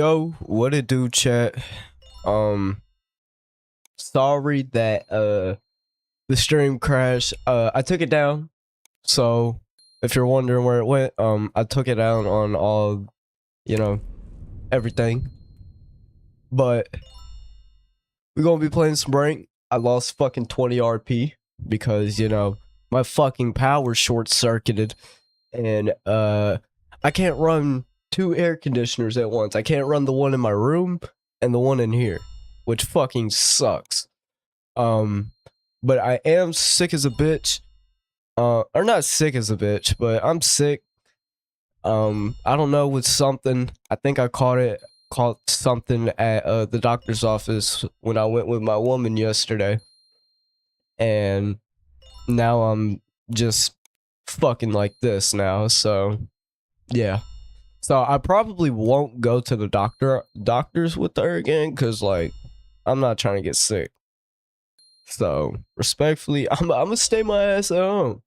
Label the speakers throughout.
Speaker 1: Yo, what it do, chat? Um, Sorry that the stream crashed. I took it down. So if you're wondering where it went, I took it down on all, everything. But we're gonna be playing some rank. I lost fucking 20 RP because my fucking power short circuited, and I can't run two air conditioners at once. I can't run the one in my room and the one in here, which fucking sucks. But I am sick as a bitch. Or not sick as a bitch, but I'm sick. I don't know, with something. I think I caught something at the doctor's office when I went with my woman yesterday. And now I'm just fucking like this now, so yeah. So I probably won't go to the doctors with her again, cause like I'm not trying to get sick. So respectfully, I'm gonna stay my ass at home.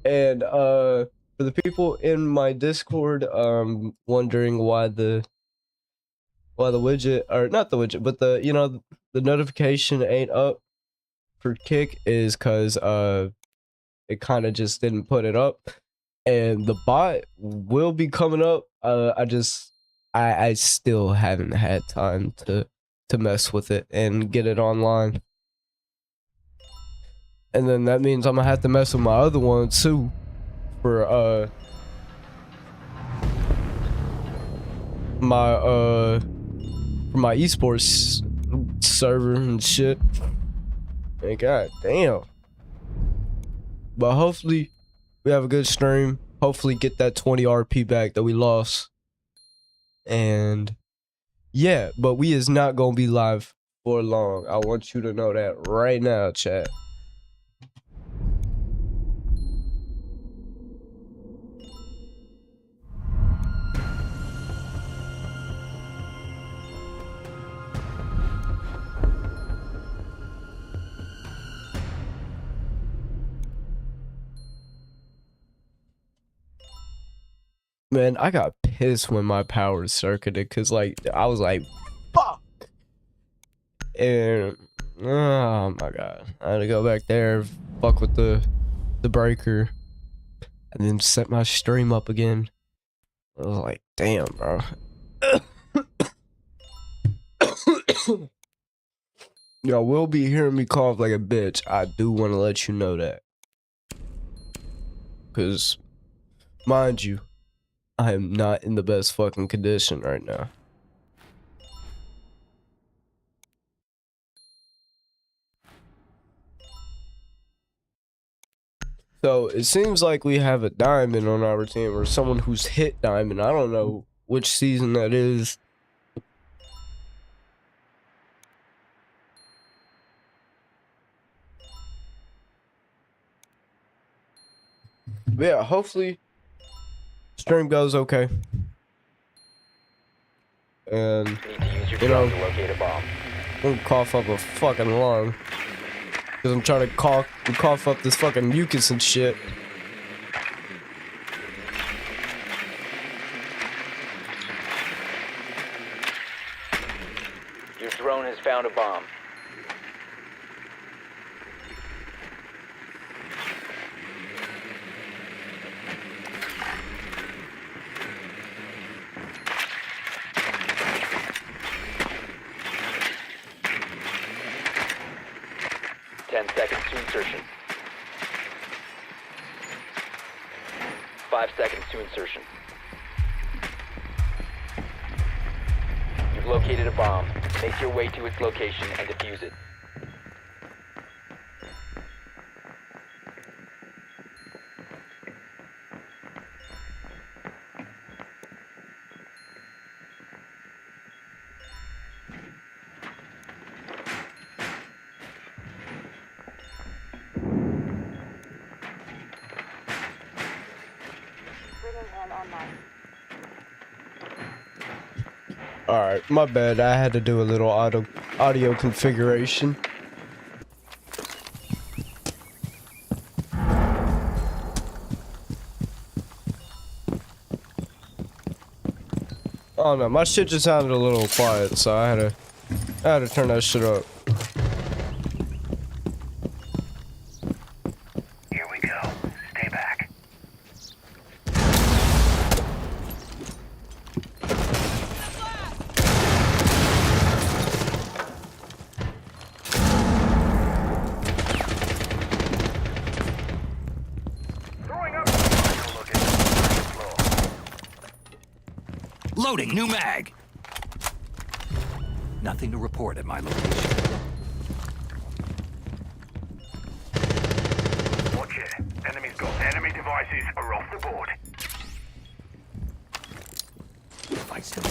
Speaker 1: And for the people in my Discord wondering why the widget, or not the widget, but the notification ain't up for Kick, is cause it kind of just didn't put it up. And the bot will be coming up. I still haven't had time to mess with it and get it online. And then that means I'm gonna have to mess with my other one too for my esports server and shit. And god damn. But hopefully we have a good stream. Hopefully get that 20 RP back that we lost. And yeah, but we is not gonna be live for long. I want you to know that right now, chat. Man, I got pissed when my power circuited, cause like I was like, fuck. And oh my god, I had to go back there, fuck with the breaker, and then set my stream up again. I was like, damn, bro. Y'all will be hearing me cough like a bitch. I do want to let you know that, cause mind you, I am not in the best fucking condition right now. So it seems like we have a diamond on our team, or someone who's hit diamond. I don't know which season that is. But yeah, hopefully stream goes okay. And I'm gonna cough up a fucking lung, cause I'm trying to cough up this fucking mucus and shit.
Speaker 2: Your drone has found a bomb. Seconds to insertion. 5 seconds to insertion. You've located a bomb. Make your way to its location and defuse it.
Speaker 1: Alright, my bad. I had to do a little audio configuration. Oh no, my shit just sounded a little quiet, so I had to turn that shit up.
Speaker 3: Here we go. Stay back. Throwing up. Look at the floor.
Speaker 4: Loading new mag. Nothing to report at my location.
Speaker 3: Watch it. Enemy's got enemy devices are off the board.
Speaker 4: Fight still.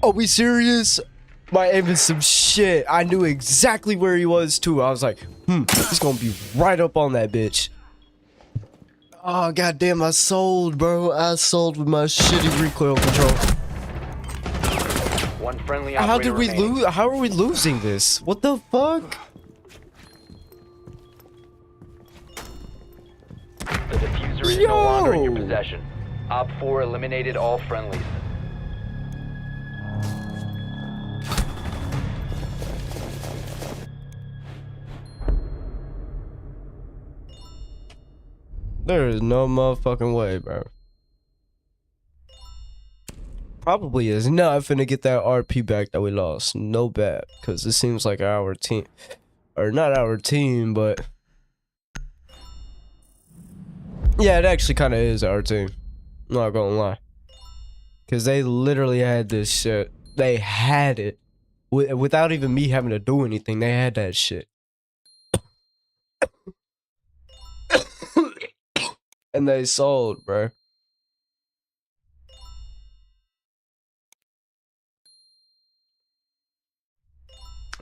Speaker 1: Are we serious? My aim is some shit. I knew exactly where he was too. I was like, he's gonna be right up on that bitch. Oh goddamn! I sold, bro. I sold with my shitty recoil control.
Speaker 2: One friendly
Speaker 1: How
Speaker 2: operator
Speaker 1: did we
Speaker 2: remaining.
Speaker 1: lose? How are we losing this? What the fuck?
Speaker 2: The diffuser is no longer in your
Speaker 1: Yo!
Speaker 2: possession. Op 4 eliminated all friendlies.
Speaker 1: There is no motherfucking way, bro. Probably is not finna get that RP back that we lost. No bet, because it seems like our team, or not our team, but yeah, it actually kind of is our team. I'm not gonna lie, because they literally had this shit. They had it without even me having to do anything. They had that shit. And they sold, bro.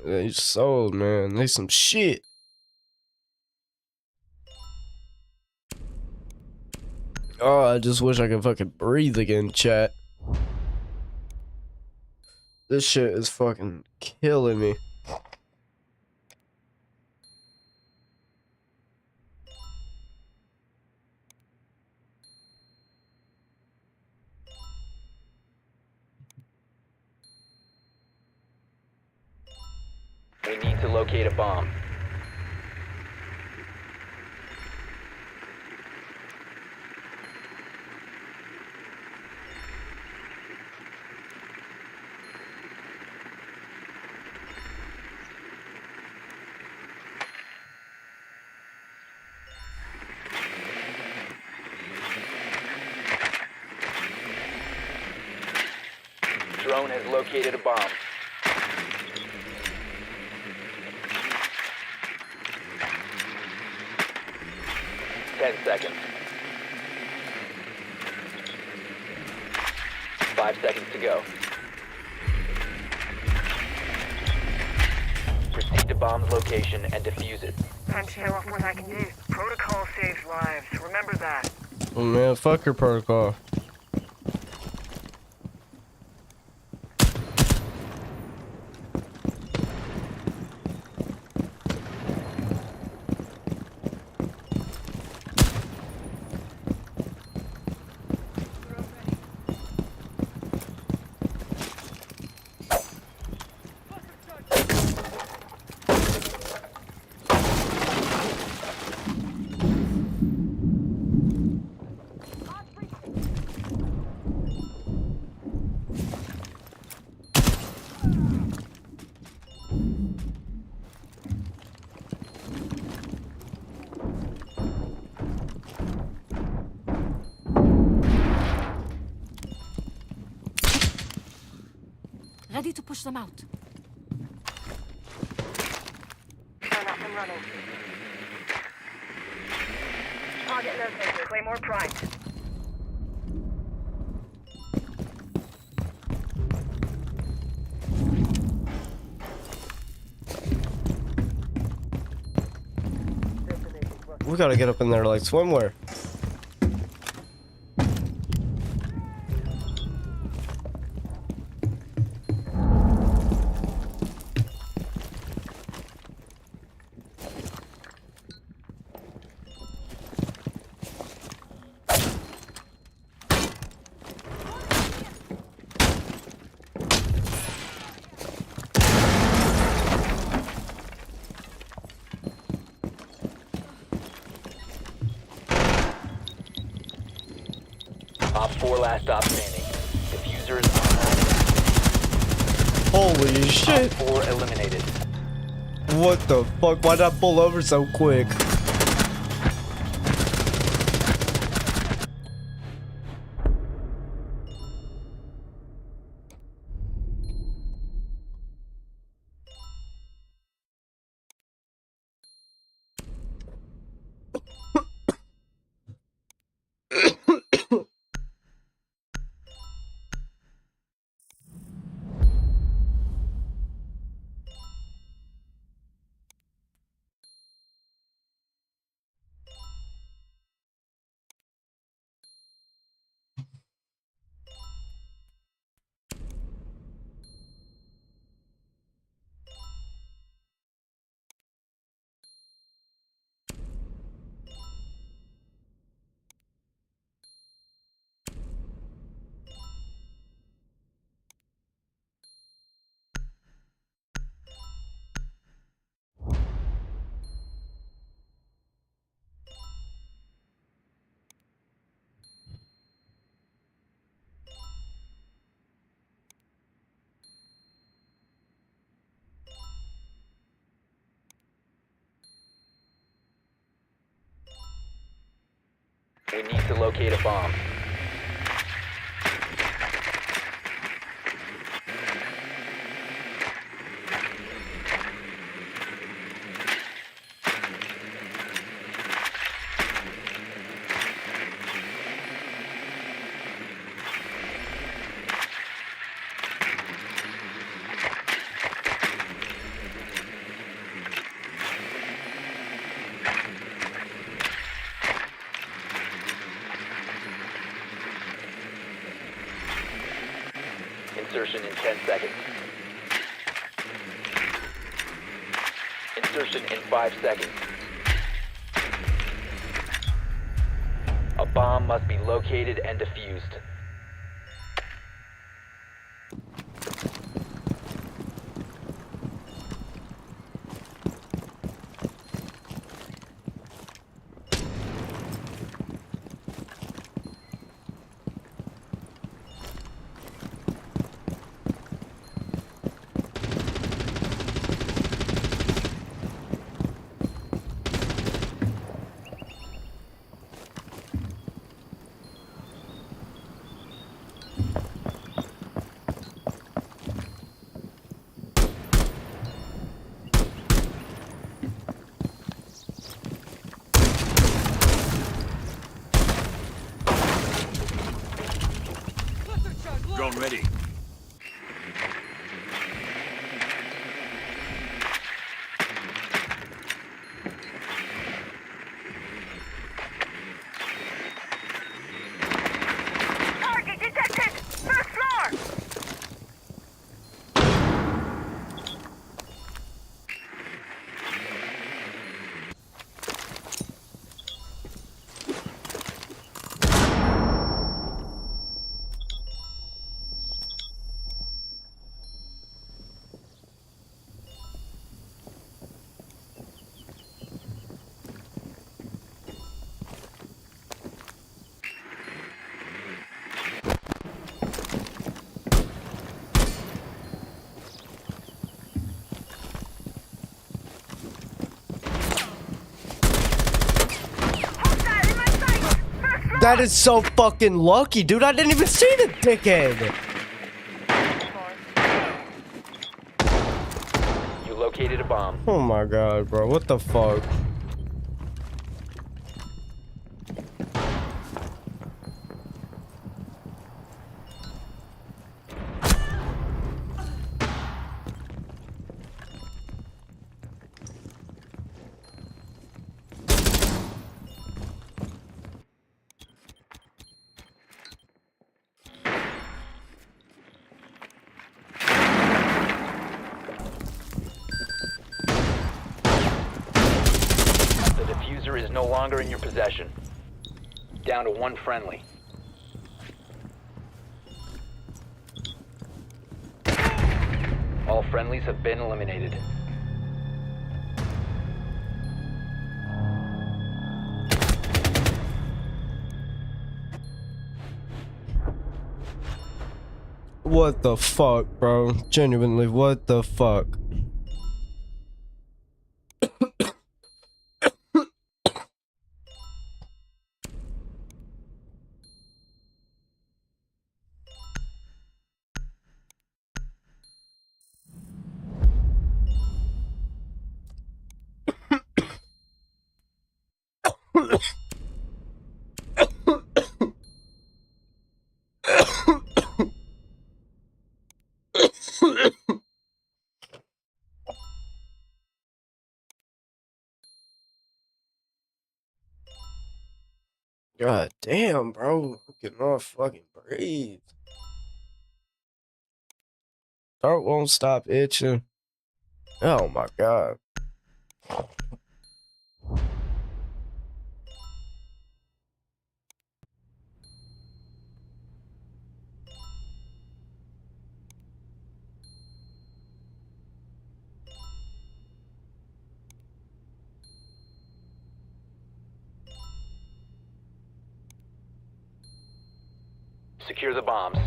Speaker 1: They sold, man. They some shit. Oh, I just wish I could fucking breathe again, chat. This shit is fucking killing me.
Speaker 2: We need to locate a bomb. Drone has located a bomb. Ten seconds. 5 seconds to go. Proceed to bomb's location and defuse it.
Speaker 5: Time to show off what I can do. Protocol saves lives. Remember that.
Speaker 1: Oh man, fuck your protocol.
Speaker 6: Ready to push them out.
Speaker 5: Turn up and running. Target located. Claymore primed.
Speaker 1: We gotta get up in there like swimwear.
Speaker 2: Op 4 last stop standing. Diffuser is
Speaker 1: Holy
Speaker 2: on.
Speaker 1: shit.
Speaker 2: Op 4 eliminated.
Speaker 1: What the fuck? Why'd I pull over so quick?
Speaker 2: We need to locate a bomb. Insertion in 10 seconds. Insertion in 5 seconds. A bomb must be located and defused.
Speaker 4: Drone ready.
Speaker 5: Target detected! First floor! Hostile in my sight! First floor!
Speaker 1: That is so fucking lucky, dude. I didn't even see the dickhead.
Speaker 2: You located a bomb.
Speaker 1: Oh my god, bro. What the fuck?
Speaker 2: The diffuser is no longer in your possession. Down to one friendly. All friendlies have been eliminated.
Speaker 1: What the fuck, bro? Genuinely, what the fuck? God damn, bro. I cannot fucking breathe. Throat won't stop itching. Oh my god.
Speaker 2: Secure the bombs.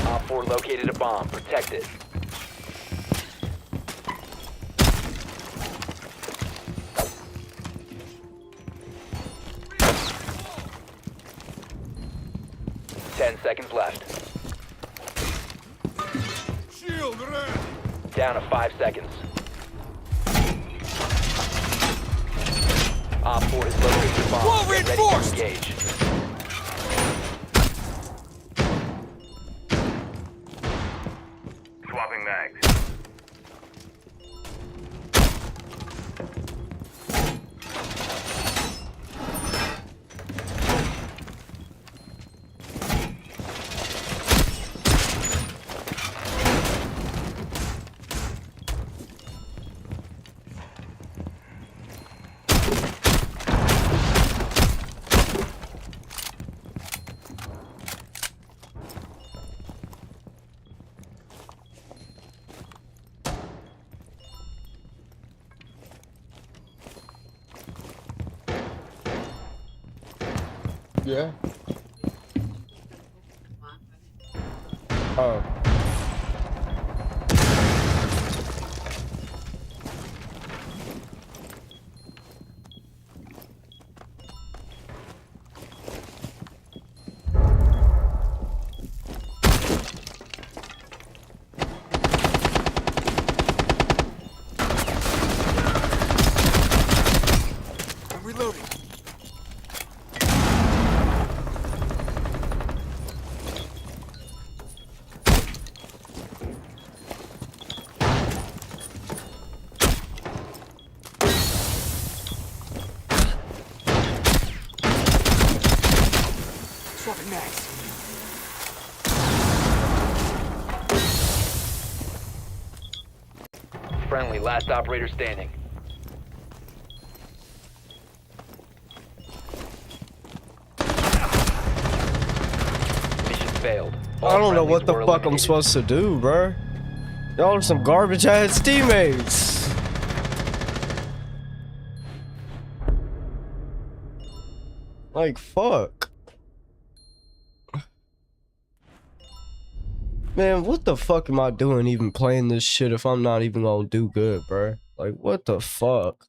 Speaker 2: Op 4 located a bomb. Protect it. Ten seconds left.
Speaker 4: Shield ready.
Speaker 2: Down to 5 seconds. Op 4 has located a bomb.
Speaker 4: Wall
Speaker 2: Get ready to
Speaker 4: reinforced!
Speaker 2: engage.
Speaker 3: Swapping mags.
Speaker 1: Yeah. Oh.
Speaker 4: I'm reloading. Swapping mags.
Speaker 2: Friendly, last operator standing. Mission failed. All
Speaker 1: I don't know
Speaker 2: friendlies
Speaker 1: what the
Speaker 2: were
Speaker 1: fuck I'm
Speaker 2: eliminated.
Speaker 1: supposed to do, bruh. Y'all are some garbage ass teammates. Like, fuck. Man, what the fuck am I doing even playing this shit if I'm not even gonna do good, bruh? Like, what the fuck?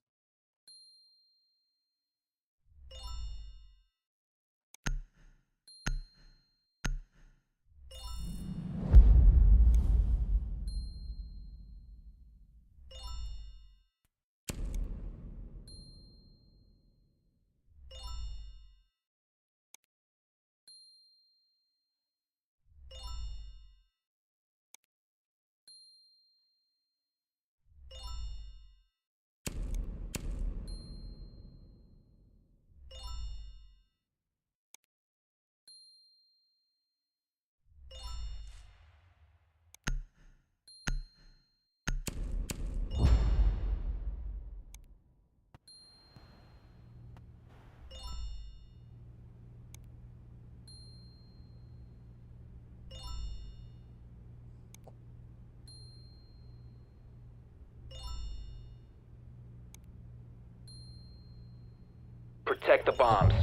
Speaker 2: Protect the bombs.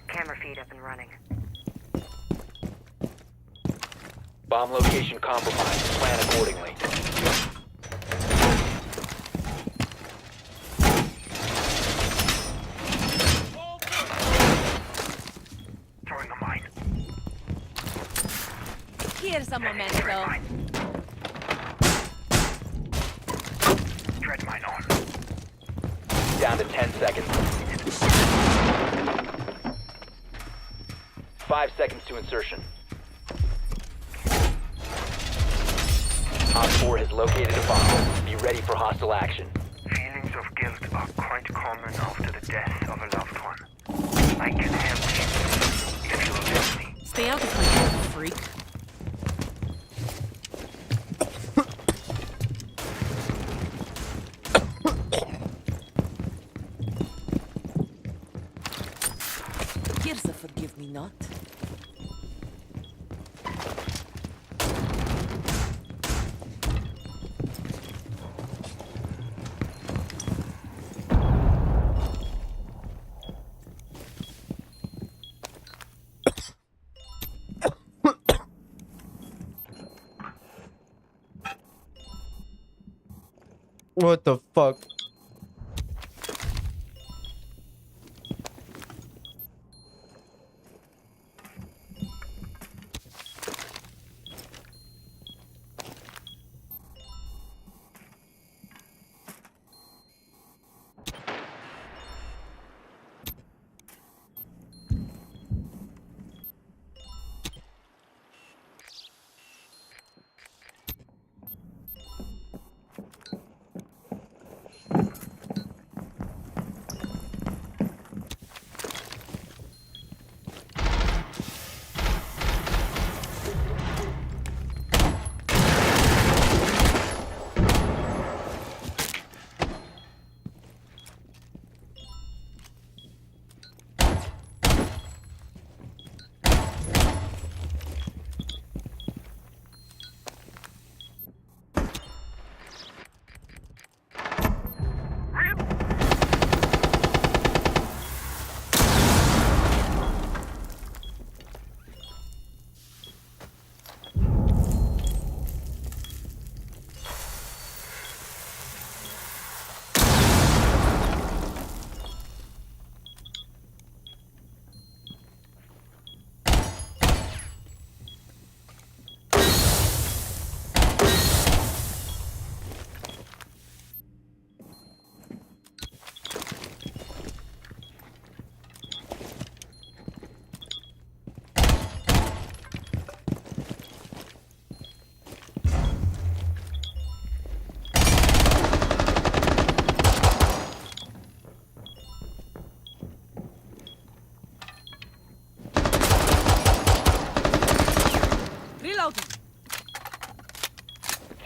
Speaker 5: Camera feed up and running.
Speaker 2: Bomb location compromised. Plan accordingly.
Speaker 3: Throwing a mine.
Speaker 6: Here's a momento.
Speaker 3: Tread mine on.
Speaker 2: Down to 10 seconds. 5 seconds to insertion. Op 4 has located a bomb. Be ready for hostile action.
Speaker 3: Feelings of guilt are quite common after the death of a loved one. I can help you if you will let me.
Speaker 6: Stay out of my head, freak. Here's a forgive me not.
Speaker 1: What the fuck?
Speaker 6: Reloading.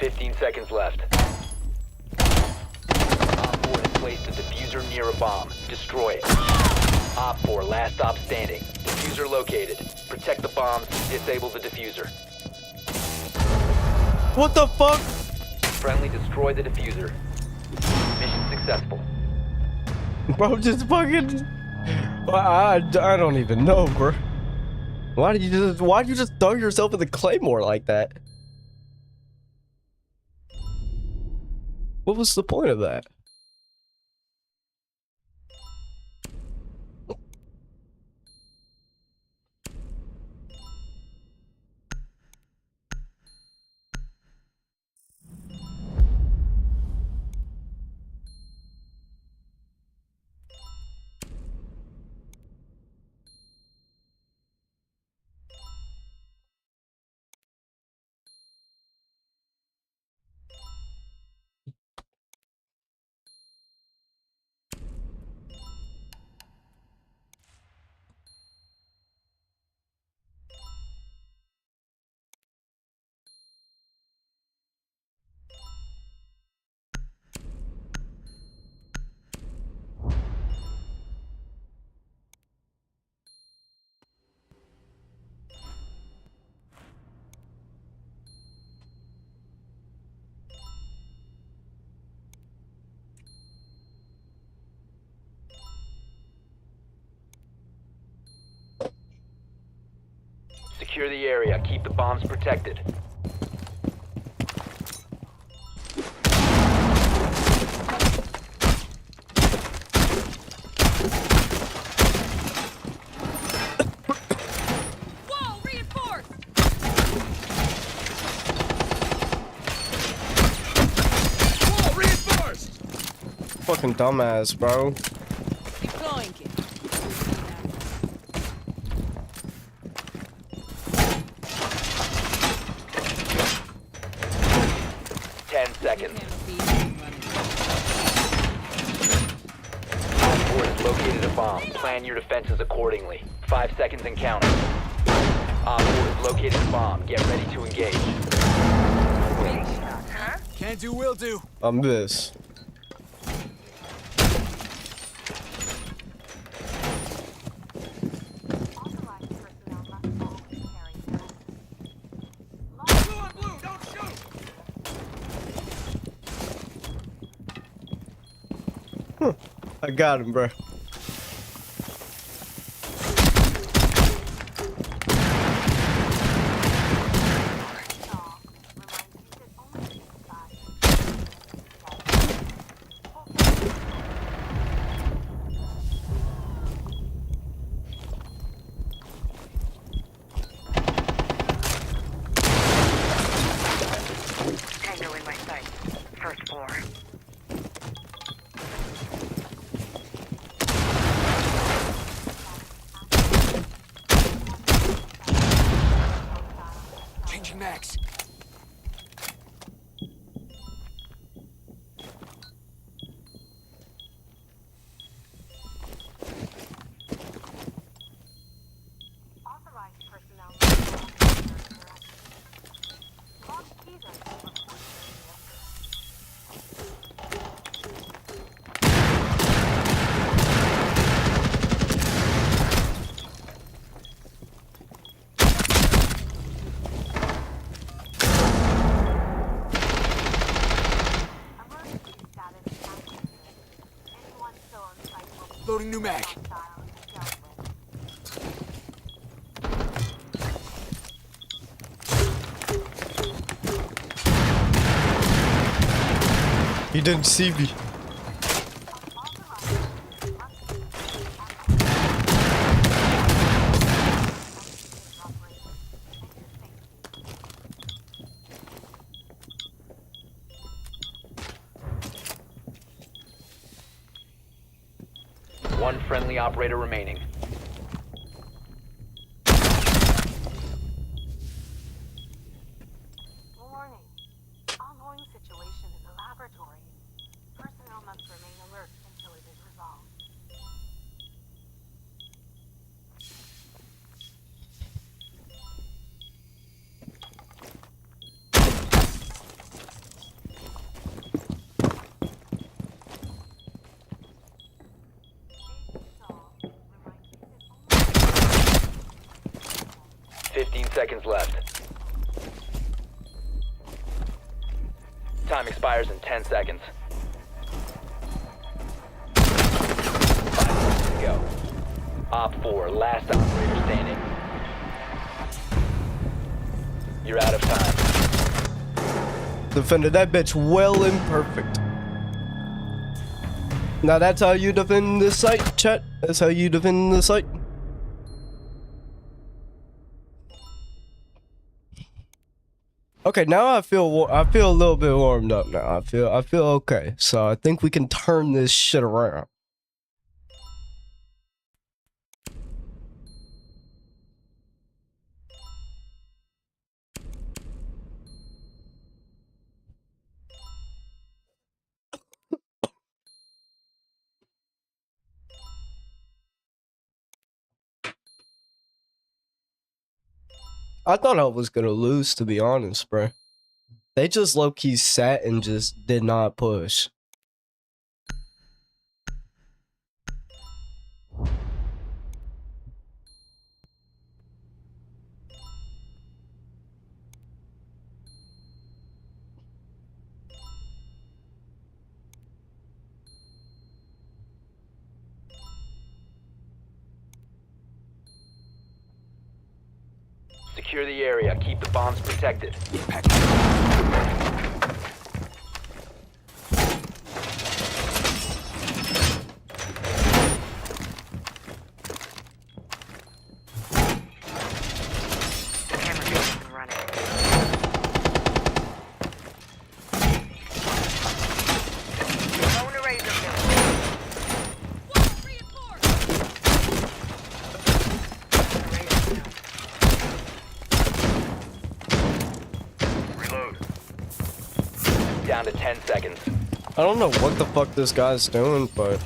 Speaker 2: 15 seconds left. Op 4 has placed a diffuser near a bomb. Destroy it. Op 4, last stop standing. Diffuser located. Protect the bombs. Disable the diffuser.
Speaker 1: What the fuck?
Speaker 2: Friendly, destroy the diffuser. Mission successful.
Speaker 1: Bro, just fucking. I don't even know, bro. Why'd you just throw yourself in the claymore like that? What was the point of that?
Speaker 2: Secure the area. Keep the bombs protected.
Speaker 6: Whoa, reinforced!
Speaker 4: Wall reinforced!
Speaker 1: Fucking dumbass, bro.
Speaker 6: Deploying it.
Speaker 2: 10 seconds.
Speaker 6: Running.
Speaker 2: Op 4 has located a bomb. Plan your defenses accordingly. 5 seconds and counting. Op 4 has located a bomb. Get ready to engage.
Speaker 4: Can do, will do.
Speaker 1: I'm this.
Speaker 4: Blue on blue, don't shoot!
Speaker 1: I got him, bro.
Speaker 5: Tango in my sight. First floor.
Speaker 4: Changing max.
Speaker 7: Authorized personnel. Lost teaser. Emergency status activated. Anyone still on site will be
Speaker 4: Loading new mag.
Speaker 7: hostile and dealt with.
Speaker 1: He didn't see me.
Speaker 2: One friendly operator remaining.
Speaker 7: Warning. Ongoing situation in the laboratory. Personnel must remain alert until it is resolved. Agent Shaw reminds you that only
Speaker 2: 15 seconds left. Time expires in 10 seconds. 5 seconds to go. Op 4, last operator standing. You're out of time.
Speaker 1: Defended that bitch well and perfect. Now that's how you defend this site, chat. That's how you defend the site. Okay, now I feel a little bit warmed up now. I feel okay. So I think we can turn this shit around. I thought I was gonna lose, to be honest, bro. They just low-key sat and just did not push.
Speaker 2: Secure the area. Keep the bombs protected.
Speaker 5: Camera system running. Phone eraser built.
Speaker 6: Wall reinforced!
Speaker 5: Eraser built.
Speaker 3: Reload.
Speaker 2: Down to 10 seconds.
Speaker 1: I don't know what the fuck this guy's doing, but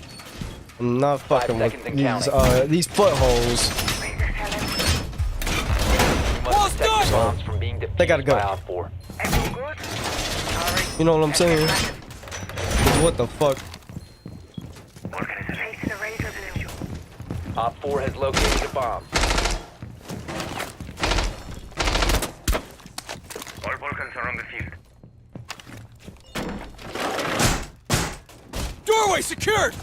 Speaker 1: I'm not fucking with
Speaker 2: seconds and
Speaker 1: these footholes.
Speaker 5: Razor cell out.
Speaker 2: You must protect your bombs from being defused
Speaker 1: They gotta go.
Speaker 2: by Op 4.
Speaker 5: Echo good? Alright.
Speaker 1: You know what I'm saying?
Speaker 5: 10 seconds.
Speaker 1: 'Cause what the fuck?
Speaker 5: Placing a razor blue.
Speaker 2: Op 4 has located a bomb.
Speaker 3: All Vulcans are on the field.
Speaker 4: Doorway secured!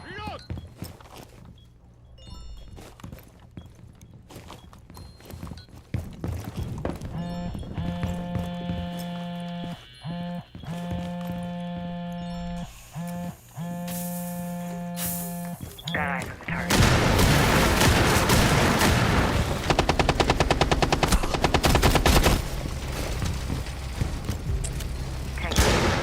Speaker 4: Reload!
Speaker 5: Got eyes on the target. Tank inside.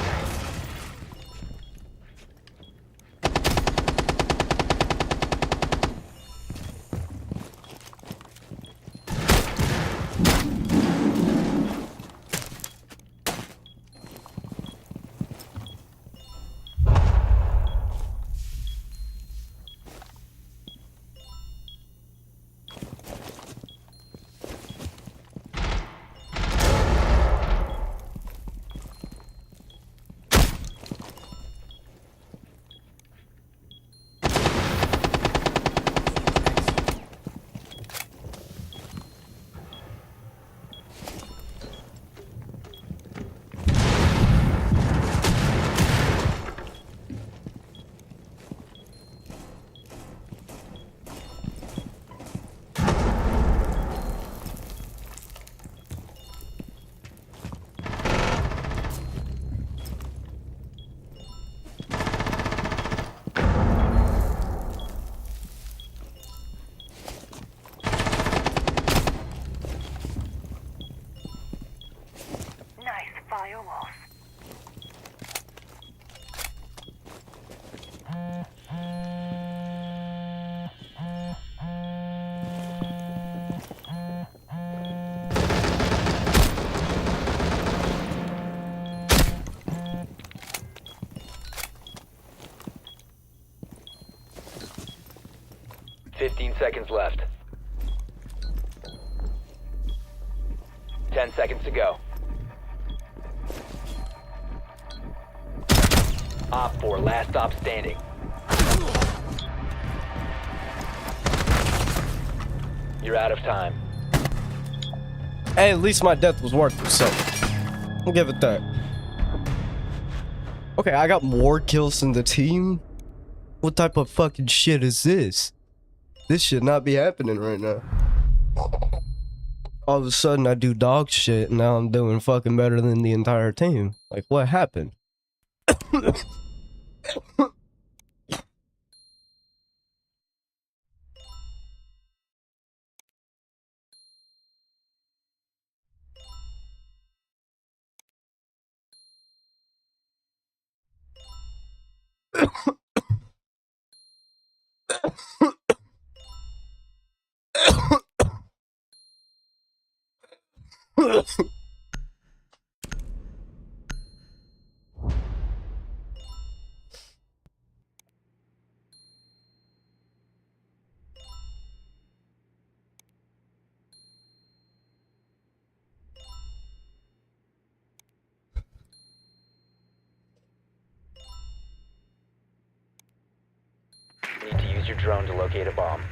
Speaker 5: Nice fire off.
Speaker 2: Fifteen seconds left. 10 seconds to go. Op 4, last stop standing. You're out of time.
Speaker 1: Hey, at least my death was worth it, so I'll give it that. Okay, I got more kills than the team? What type of fucking shit is this? This should not be happening right now. All of a sudden I do dog shit and now I'm doing fucking better than the entire team. Like, what happened?
Speaker 2: Need to use your drone to locate a bomb.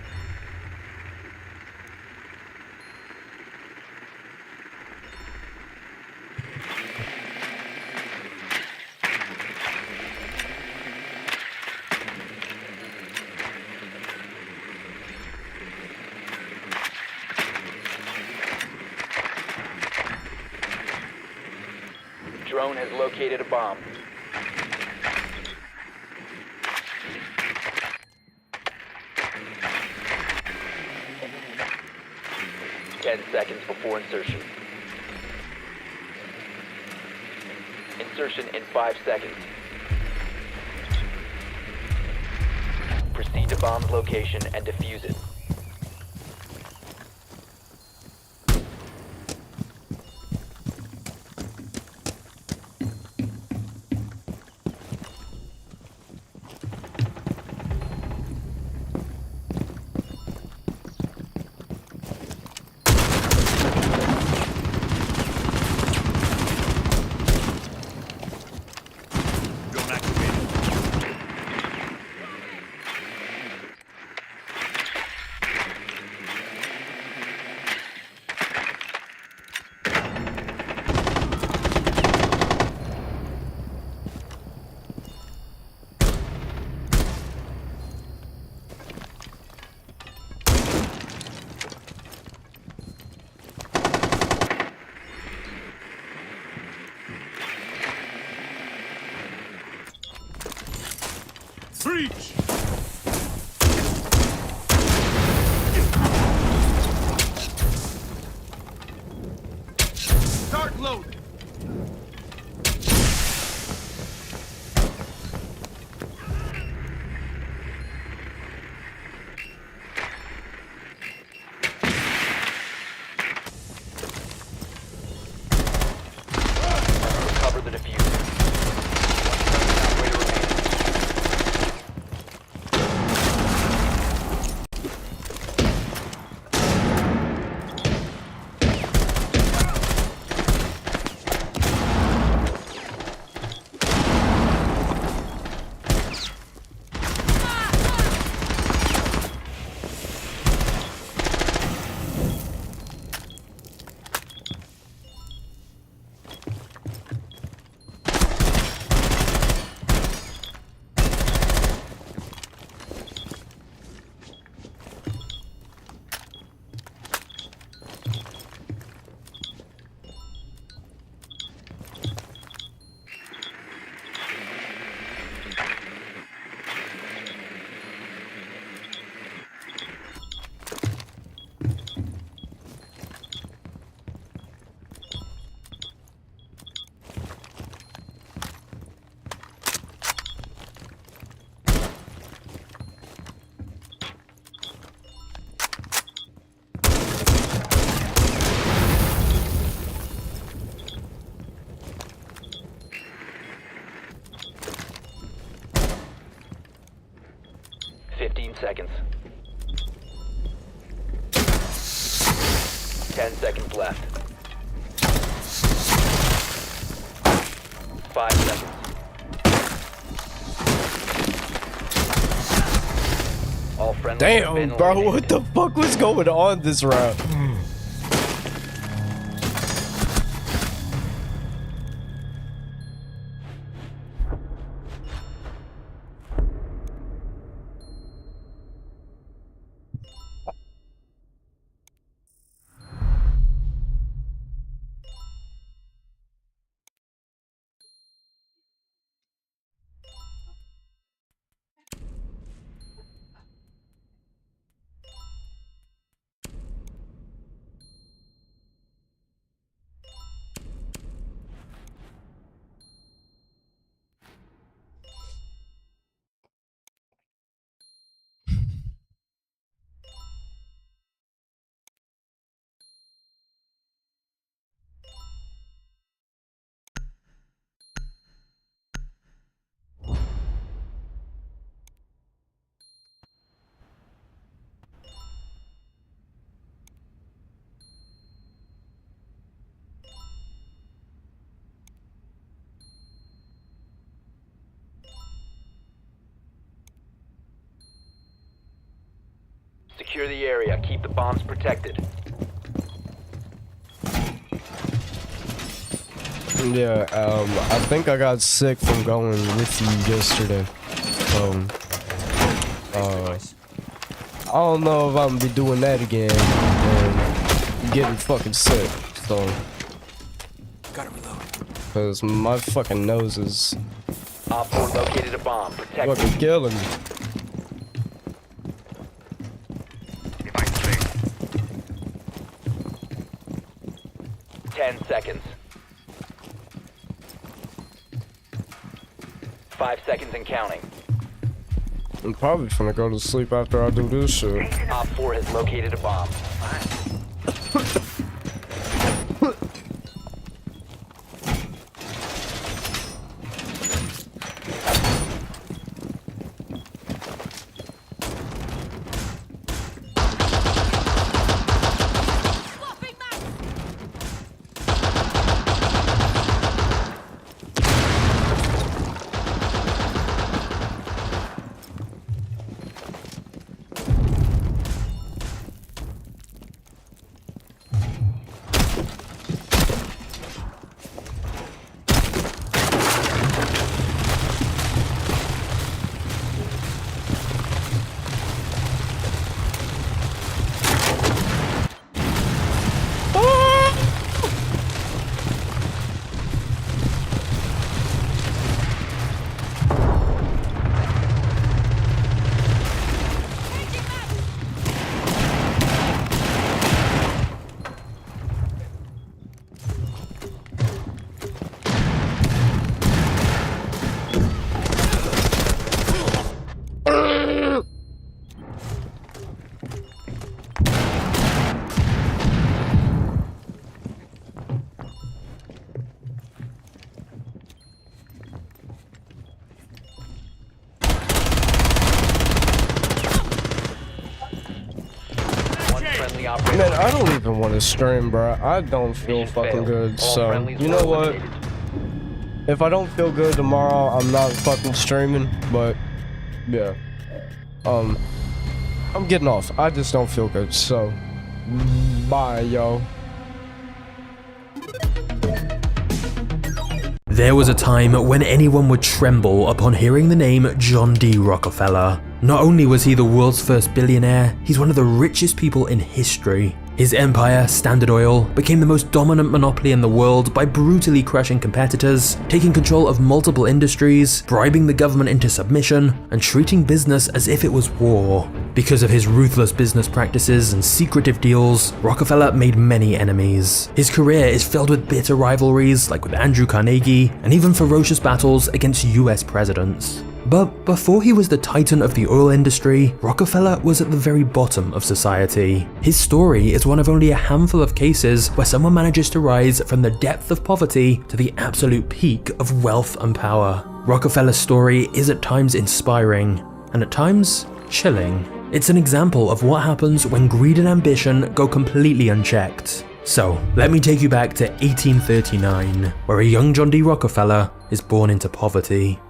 Speaker 2: Drone has located a bomb. Ten seconds before insertion. Insertion in 5 seconds. Proceed to bomb's location and defuse it.
Speaker 4: Drone activated. Breach! Start loading!
Speaker 2: Recover the diffuser. One operator remaining. Seconds. 10 seconds left. 5 seconds. All friendly.
Speaker 1: Damn, bro, what the fuck was going on this round?
Speaker 2: Secure the area. Keep the bombs protected.
Speaker 1: Yeah, I think I got sick from going with you yesterday. I don't know if I'm gonna be doing that again and getting fucking sick. So
Speaker 4: Gotta reload.
Speaker 1: Cause my fucking nose is
Speaker 2: Op 4 located a bomb. Protect it.
Speaker 1: fucking killing me.
Speaker 3: Device trace.
Speaker 2: 10 seconds. 5 seconds and counting.
Speaker 1: I'm probably finna go to sleep after I do this shit.
Speaker 2: Op 4 has located a bomb.
Speaker 6: Swapping mag. Changing mag.
Speaker 2: One friendly operator.
Speaker 1: Man, I don't even want to stream, bro. I don't feel
Speaker 2: Mission
Speaker 1: fucking
Speaker 2: failed.
Speaker 1: good.
Speaker 2: All
Speaker 1: So,
Speaker 2: friendlies
Speaker 1: you
Speaker 2: were
Speaker 1: know what?
Speaker 2: eliminated.
Speaker 1: If I don't feel good tomorrow, I'm not fucking streaming. But, yeah. I'm getting off. I just don't feel good. So, bye, yo.
Speaker 8: There was a time when anyone would tremble upon hearing the name John D. Rockefeller. Not only was he the world's first billionaire, he's one of the richest people in history. His empire, Standard Oil, became the most dominant monopoly in the world by brutally crushing competitors, taking control of multiple industries, bribing the government into submission, and treating business as if it was war. Because of his ruthless business practices and secretive deals, Rockefeller made many enemies. His career is filled with bitter rivalries, like with Andrew Carnegie, and even ferocious battles against US presidents. But before he was the titan of the oil industry, Rockefeller was at the very bottom of society. His story is one of only a handful of cases where someone manages to rise from the depth of poverty to the absolute peak of wealth and power. Rockefeller's story is at times inspiring, and at times chilling. It's an example of what happens when greed and ambition go completely unchecked. So, let me take you back to 1839, where a young John D. Rockefeller is born into poverty.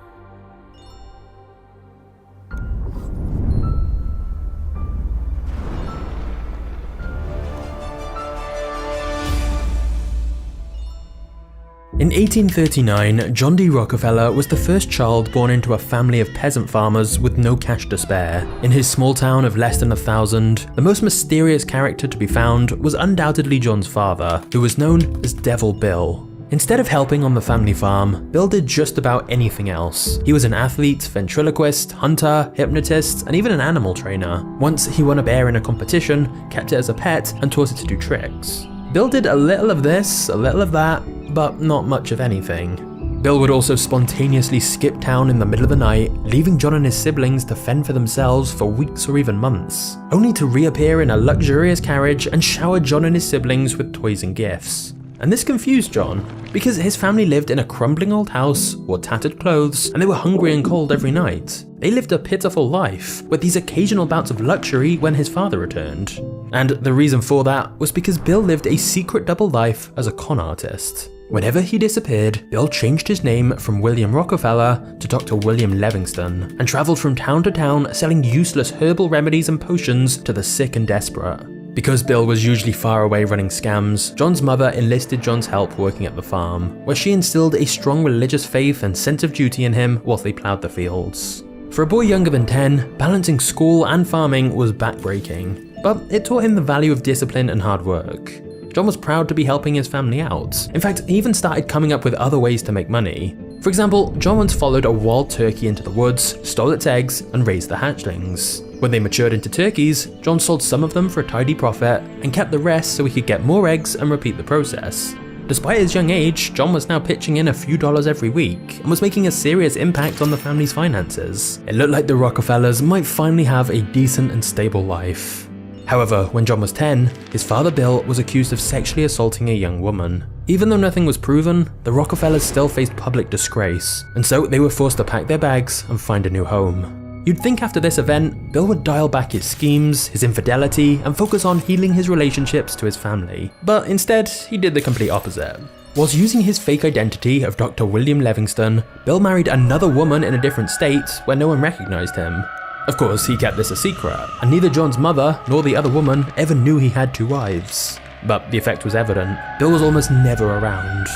Speaker 8: In 1839, John D. Rockefeller was the first child born into a family of peasant farmers with no cash to spare. In his small town of less than 1,000, the most mysterious character to be found was undoubtedly John's father, who was known as Devil Bill. Instead of helping on the family farm, Bill did just about anything else. He was an athlete, ventriloquist, hunter, hypnotist, and even an animal trainer. Once he won a bear in a competition, kept it as a pet, and taught it to do tricks. Bill did a little of this, a little of that, but not much of anything. Bill would also spontaneously skip town in the middle of the night, leaving John and his siblings to fend for themselves for weeks or even months, only to reappear in a luxurious carriage and shower John and his siblings with toys and gifts. And this confused John, because his family lived in a crumbling old house, wore tattered clothes, and they were hungry and cold every night. They lived a pitiful life, with these occasional bouts of luxury when his father returned. And the reason for that was because Bill lived a secret double life as a con artist. Whenever he disappeared, Bill changed his name from William Rockefeller to Dr. William Livingston, and traveled from town to town selling useless herbal remedies and potions to the sick and desperate. Because Bill was usually far away running scams, John's mother enlisted John's help working at the farm, where she instilled a strong religious faith and sense of duty in him whilst they ploughed the fields. For a boy younger than 10, balancing school and farming was backbreaking, but it taught him the value of discipline and hard work. John was proud to be helping his family out. In fact, he even started coming up with other ways to make money. For example, John once followed a wild turkey into the woods, stole its eggs, and raised the hatchlings. When they matured into turkeys, John sold some of them for a tidy profit and kept the rest so he could get more eggs and repeat the process. Despite his young age, John was now pitching in a few dollars every week and was making a serious impact on the family's finances. It looked like the Rockefellers might finally have a decent and stable life. However, when John was 10, his father Bill was accused of sexually assaulting a young woman. Even though nothing was proven, the Rockefellers still faced public disgrace, and so they were forced to pack their bags and find a new home. You'd think after this event, Bill would dial back his schemes, his infidelity, and focus on healing his relationships to his family. But instead, he did the complete opposite. Whilst using his fake identity of Dr. William Livingston, Bill married another woman in a different state where no one recognized him. Of course, he kept this a secret, and neither John's mother nor the other woman ever knew he had 2 wives. But the effect was evident. Bill was almost never around.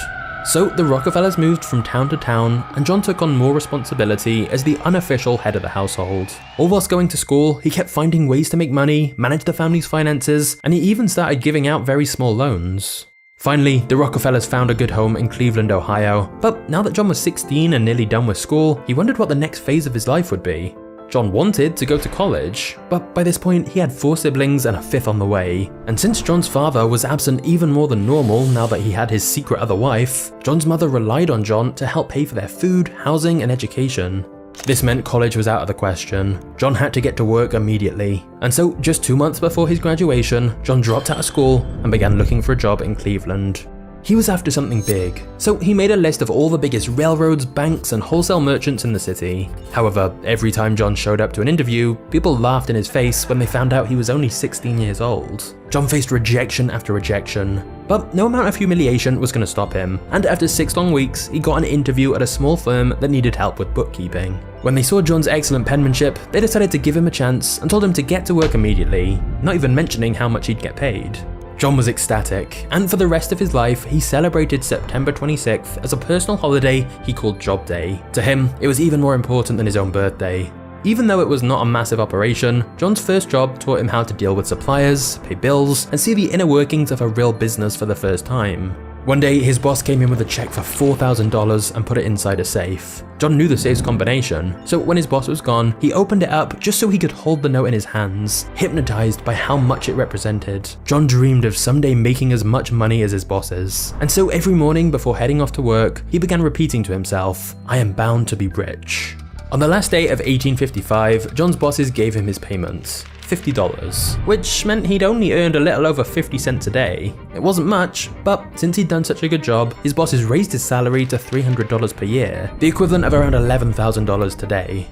Speaker 8: So the Rockefellers moved from town to town, and John took on more responsibility as the unofficial head of the household. All whilst going to school, he kept finding ways to make money, manage the family's finances, and he even started giving out very small loans. Finally, the Rockefellers found a good home in Cleveland, Ohio, but now that John was 16 and nearly done with school, he wondered what the next phase of his life would be. John wanted to go to college, but by this point he had 4 siblings and a 5th on the way. And since John's father was absent even more than normal now that he had his secret other wife, John's mother relied on John to help pay for their food, housing, and education. This meant college was out of the question. John had to get to work immediately. And so just 2 months before his graduation, John dropped out of school and began looking for a job in Cleveland. He was after something big, so he made a list of all the biggest railroads, banks, and wholesale merchants in the city. However, every time John showed up to an interview, people laughed in his face when they found out he was only 16 years old. John faced rejection after rejection, but no amount of humiliation was going to stop him, and after 6 long weeks, he got an interview at a small firm that needed help with bookkeeping. When they saw John's excellent penmanship, they decided to give him a chance and told him to get to work immediately, not even mentioning how much he'd get paid. John was ecstatic, and for the rest of his life, he celebrated September 26th as a personal holiday he called Job Day. To him, it was even more important than his own birthday. Even though it was not a massive operation, John's first job taught him how to deal with suppliers, pay bills, and see the inner workings of a real business for the first time. One day, his boss came in with a check for $4,000 and put it inside a safe. John knew the safe's combination, so when his boss was gone, he opened it up just so he could hold the note in his hands, hypnotized by how much it represented. John dreamed of someday making as much money as his bosses, and so every morning before heading off to work, he began repeating to himself, "I am bound to be rich." On the last day of 1855, John's bosses gave him his payment. $50, which meant he'd only earned a little over 50 cents a day. It wasn't much, but since he'd done such a good job, his bosses raised his salary to $300 per year, the equivalent of around $11,000 today.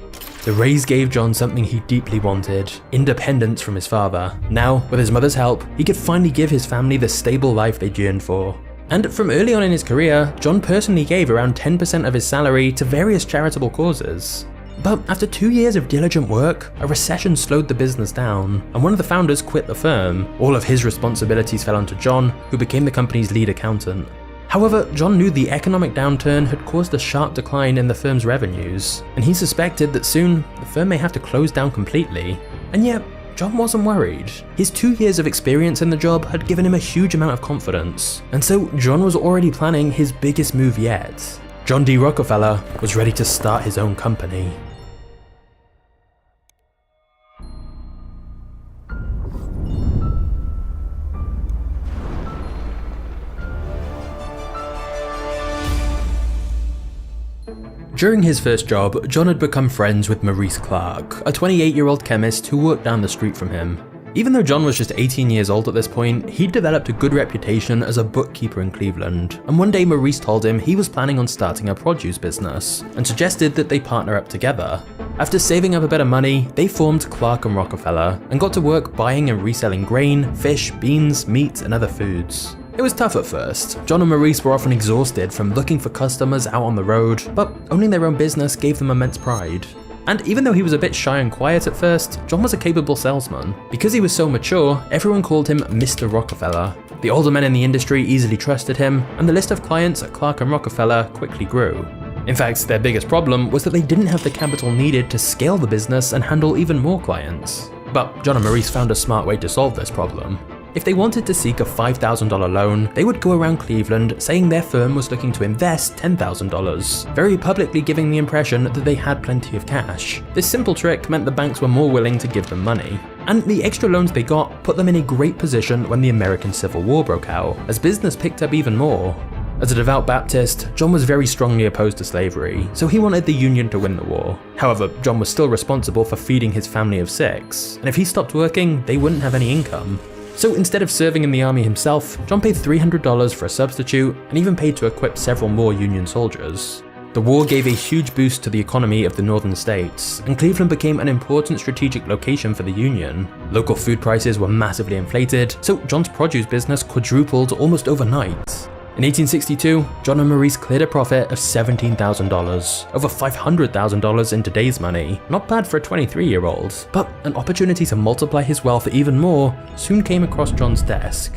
Speaker 8: The raise gave John something he deeply wanted, independence from his father. Now, with his mother's help, he could finally give his family the stable life they yearned for. And from early on in his career, John personally gave around 10% of his salary to various charitable causes. But after 2 years of diligent work, a recession slowed the business down, and one of the founders quit the firm. All of his responsibilities fell onto John, who became the company's lead accountant. However, John knew the economic downturn had caused a sharp decline in the firm's revenues, and he suspected that soon the firm may have to close down completely. And yet, John wasn't worried. His 2 years of experience in the job had given him a huge amount of confidence, and so John was already planning his biggest move yet. John D. Rockefeller was ready to start his own company. During his first job, John had become friends with Maurice Clark, a 28-year-old chemist who worked down the street from him. Even though John was just 18 years old at this point, he'd developed a good reputation as a bookkeeper in Cleveland, and one day Maurice told him he was planning on starting a produce business, and suggested that they partner up together. After saving up a bit of money, they formed Clark and Rockefeller, and got to work buying and reselling grain, fish, beans, meat, and other foods. It was tough at first. John and Maurice were often exhausted from looking for customers out on the road, but owning their own business gave them immense pride. And even though he was a bit shy and quiet at first, John was a capable salesman. Because he was so mature, everyone called him Mr. Rockefeller. The older men in the industry easily trusted him, and the list of clients at Clark and Rockefeller quickly grew. In fact, their biggest problem was that they didn't have the capital needed to scale the business and handle even more clients. But John and Maurice found a smart way to solve this problem. if they wanted to seek a $5,000 loan, they would go around Cleveland saying their firm was looking to invest $10,000, very publicly giving the impression that they had plenty of cash. This simple trick meant the banks were more willing to give them money. And the extra loans they got put them in a great position when the American Civil War broke out, as business picked up even more. As a devout Baptist, John was very strongly opposed to slavery, so he wanted the Union to win the war. However, John was still responsible for feeding his family of 6, and if he stopped working, they wouldn't have any income. So instead of serving in the army himself, John paid $300 for a substitute and even paid to equip several more Union soldiers. The war gave a huge boost to the economy of the northern states, and Cleveland became an important strategic location for the Union. Local food prices were massively inflated, so John's produce business quadrupled almost overnight. In 1862, John and Maurice cleared a profit of $17,000, over $500,000 in today's money. Not bad for a 23-year-old, but an opportunity to multiply his wealth even more soon came across John's desk.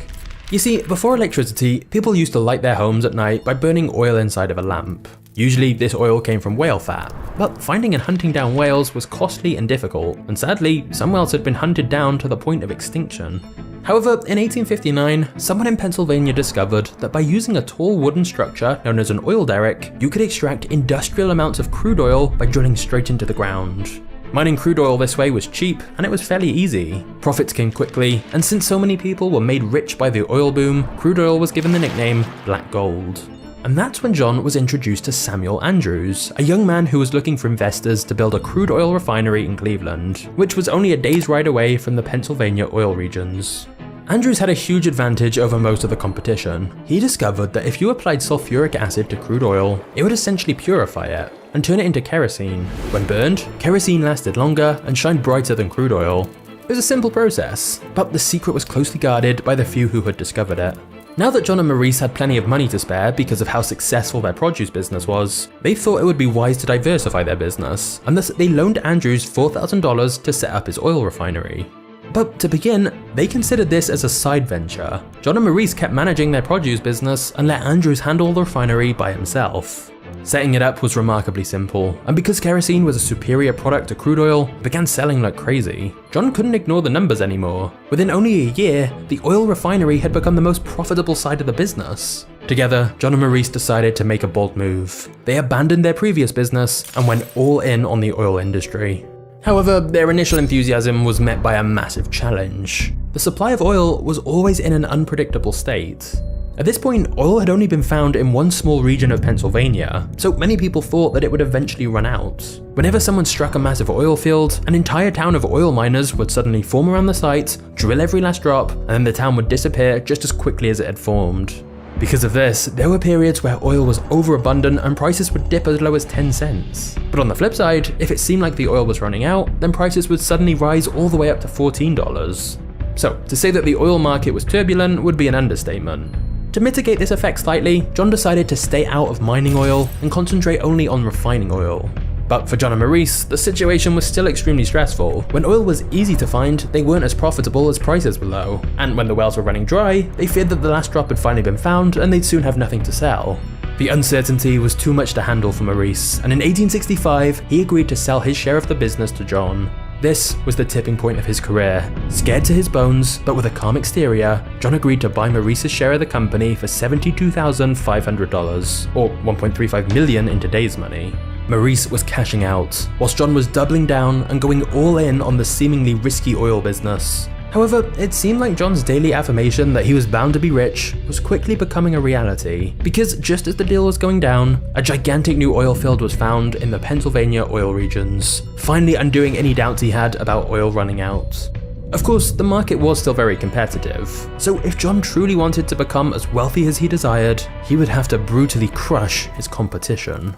Speaker 8: You see, before electricity, people used to light their homes at night by burning oil inside of a lamp. Usually this oil came from whale fat, but finding and hunting down whales was costly and difficult, and sadly, some whales had been hunted down to the point of extinction. However, in 1859, someone in Pennsylvania discovered that by using a tall wooden structure known as an oil derrick, you could extract industrial amounts of crude oil by drilling straight into the ground. Mining crude oil this way was cheap, and it was fairly easy. Profits came quickly, and since so many people were made rich by the oil boom, crude oil was given the nickname Black Gold. And that's when John was introduced to Samuel Andrews, a young man who was looking for investors to build a crude oil refinery in Cleveland, which was only a day's ride away from the Pennsylvania oil regions. Andrews had a huge advantage over most of the competition. He discovered that if you applied sulfuric acid to crude oil, it would essentially purify it and turn it into kerosene. When burned, kerosene lasted longer and shined brighter than crude oil. It was a simple process, but the secret was closely guarded by the few who had discovered it. Now that John and Maurice had plenty of money to spare because of how successful their produce business was, they thought it would be wise to diversify their business, and thus they loaned Andrews $4,000 to set up his oil refinery. But to begin, they considered this as a side venture. John and Maurice kept managing their produce business and let Andrews handle the refinery by himself. Setting it up was remarkably simple, and because kerosene was a superior product to crude oil, it began selling like crazy. John couldn't ignore the numbers anymore. Within only a year, the oil refinery had become the most profitable side of the business. Together, John and Maurice decided to make a bold move. They abandoned their previous business and went all in on the oil industry. However, their initial enthusiasm was met by a massive challenge. The supply of oil was always in an unpredictable state. At this point, oil had only been found in one small region of Pennsylvania, so many people thought that it would eventually run out. Whenever someone struck a massive oil field, an entire town of oil miners would suddenly form around the site, drill every last drop, and then the town would disappear just as quickly as it had formed. Because of this, there were periods where oil was overabundant and prices would dip as low as 10 cents. But on the flip side, if it seemed like the oil was running out, then prices would suddenly rise all the way up to $14. So, to say that the oil market was turbulent would be an understatement. To mitigate this effect slightly, John decided to stay out of mining oil and concentrate only on refining oil. But for John and Maurice, the situation was still extremely stressful. When oil was easy to find, they weren't as profitable as prices were low. And when the wells were running dry, they feared that the last drop had finally been found and they'd soon have nothing to sell. The uncertainty was too much to handle for Maurice, and in 1865, he agreed to sell his share of the business to John. This was the tipping point of his career. Scared to his bones, but with a calm exterior, John agreed to buy Maurice's share of the company for $72,500, or $1.35 million in today's money. Maurice was cashing out, whilst John was doubling down and going all in on the seemingly risky oil business. However, it seemed like John's daily affirmation that he was bound to be rich was quickly becoming a reality, because just as the deal was going down, a gigantic new oil field was found in the Pennsylvania oil regions, finally undoing any doubts he had about oil running out. Of course, the market was still very competitive, so if John truly wanted to become as wealthy as he desired, he would have to brutally crush his competition.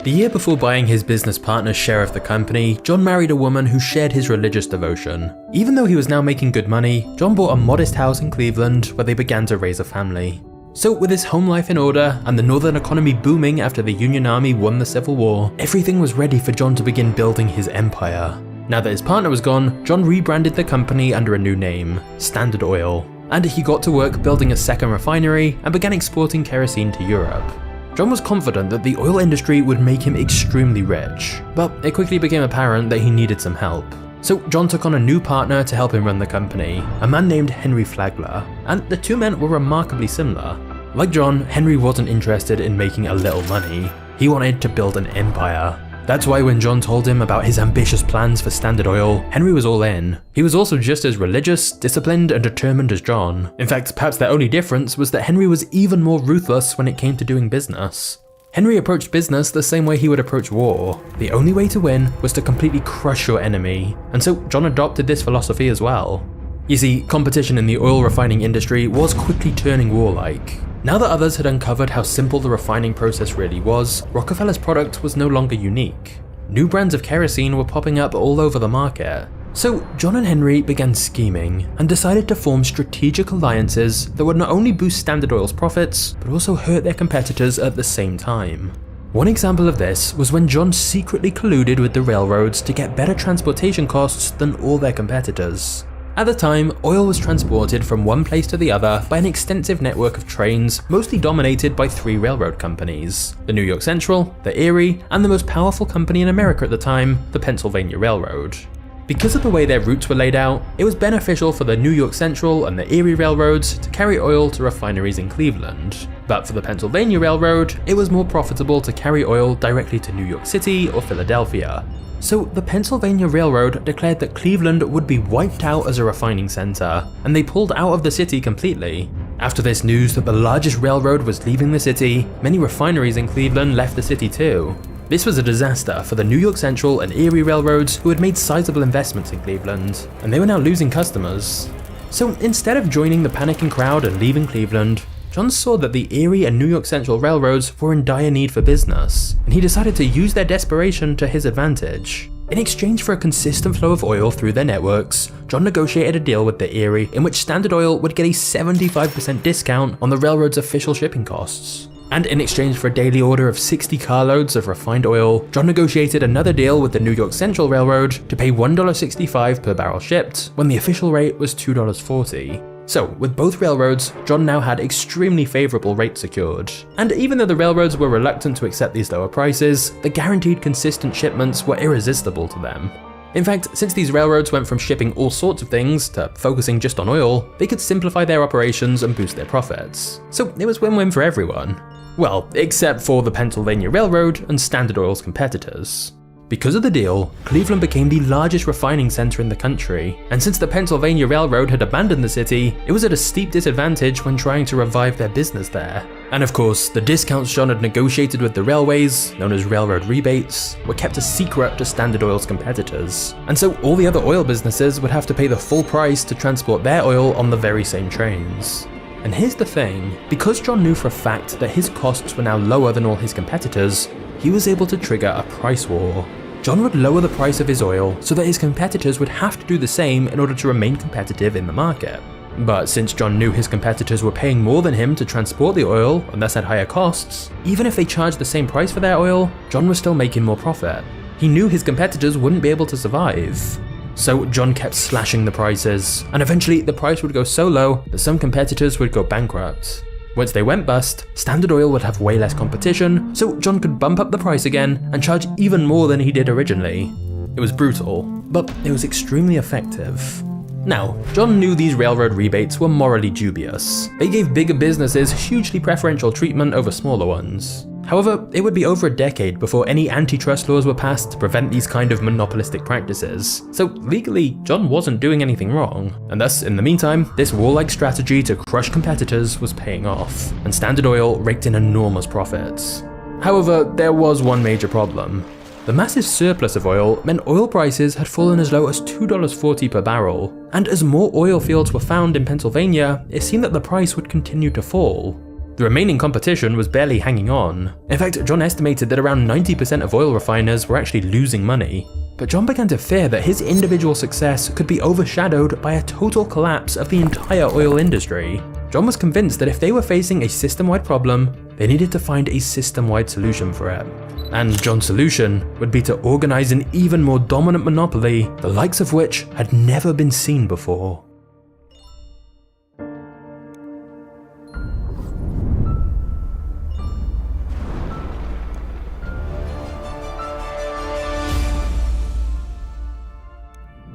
Speaker 8: The year before buying his business partner's share of the company, John married a woman who shared his religious devotion. Even though he was now making good money, John bought a modest house in Cleveland where they began to raise a family. So with his home life in order and the northern economy booming after the Union Army won the Civil War, everything was ready for John to begin building his empire. Now that his partner was gone, John rebranded the company under a new name, Standard Oil, and he got to work building a second refinery and began exporting kerosene to Europe. John was confident that the oil industry would make him extremely rich, but it quickly became apparent that he needed some help. So John took on a new partner to help him run the company, a man named Henry Flagler, and the two men were remarkably similar. Like John, Henry wasn't interested in making a little money. He wanted to build an empire. That's why when John told him about his ambitious plans for Standard Oil, Henry was all in. He was also just as religious, disciplined, and determined as John. In fact, perhaps their only difference was that Henry was even more ruthless when it came to doing business. Henry approached business the same way he would approach war. The only way to win was to completely crush your enemy, and so John adopted this philosophy as well. You see, competition in the oil refining industry was quickly turning warlike. Now that others had uncovered how simple the refining process really was, Rockefeller's product was no longer unique. New brands of kerosene were popping up all over the market. So John and Henry began scheming and decided to form strategic alliances that would not only boost Standard Oil's profits, but also hurt their competitors at the same time. One example of this was when John secretly colluded with the railroads to get better transportation costs than all their competitors. At the time, oil was transported from one place to the other by an extensive network of trains, mostly dominated by 3 railroad companies: the New York Central, the Erie, and the most powerful company in America at the time, the Pennsylvania Railroad. Because of the way their routes were laid out, it was beneficial for the New York Central and the Erie railroads to carry oil to refineries in Cleveland. But for the Pennsylvania Railroad, it was more profitable to carry oil directly to New York City or Philadelphia. So the Pennsylvania Railroad declared that Cleveland would be wiped out as a refining center, and they pulled out of the city completely. After this news that the largest railroad was leaving the city, many refineries in Cleveland left the city too. This was a disaster for the New York Central and Erie railroads, who had made sizable investments in Cleveland, and they were now losing customers. So instead of joining the panicking crowd and leaving Cleveland, John saw that the Erie and New York Central railroads were in dire need for business, and he decided to use their desperation to his advantage. In exchange for a consistent flow of oil through their networks, John negotiated a deal with the Erie in which Standard Oil would get a 75% discount on the railroad's official shipping costs. And in exchange for a daily order of 60 carloads of refined oil, John negotiated another deal with the New York Central Railroad to pay $1.65 per barrel shipped, when the official rate was $2.40. So, with both railroads, John now had extremely favourable rates secured. And even though the railroads were reluctant to accept these lower prices, the guaranteed consistent shipments were irresistible to them. In fact, since these railroads went from shipping all sorts of things to focusing just on oil, they could simplify their operations and boost their profits. So it was win-win for everyone. Well, except for the Pennsylvania Railroad and Standard Oil's competitors. Because of the deal, Cleveland became the largest refining center in the country, and since the Pennsylvania Railroad had abandoned the city, it was at a steep disadvantage when trying to revive their business there. And of course, the discounts John had negotiated with the railways, known as railroad rebates, were kept a secret to Standard Oil's competitors, and so all the other oil businesses would have to pay the full price to transport their oil on the very same trains. And here's the thing, because John knew for a fact that his costs were now lower than all his competitors, he was able to trigger a price war. John would lower the price of his oil so that his competitors would have to do the same in order to remain competitive in the market. But since John knew his competitors were paying more than him to transport the oil and thus had higher costs, even if they charged the same price for their oil, John was still making more profit. He knew his competitors wouldn't be able to survive. So John kept slashing the prices, and eventually the price would go so low that some competitors would go bankrupt. Once they went bust, Standard Oil would have way less competition, so John could bump up the price again and charge even more than he did originally. It was brutal, but it was extremely effective. Now, John knew these railroad rebates were morally dubious. They gave bigger businesses hugely preferential treatment over smaller ones. However, it would be over a decade before any antitrust laws were passed to prevent these kind of monopolistic practices, so legally, John wasn't doing anything wrong, and thus, in the meantime, this warlike strategy to crush competitors was paying off, and Standard Oil raked in enormous profits. However, there was one major problem. The massive surplus of oil meant oil prices had fallen as low as $2.40 per barrel, and as more oil fields were found in Pennsylvania, it seemed that the price would continue to fall. The remaining competition was barely hanging on. In fact, John estimated that around 90% of oil refiners were actually losing money. But John began to fear that his individual success could be overshadowed by a total collapse of the entire oil industry. John was convinced that if they were facing a system-wide problem, they needed to find a system-wide solution for it. And John's solution would be to organize an even more dominant monopoly, the likes of which had never been seen before.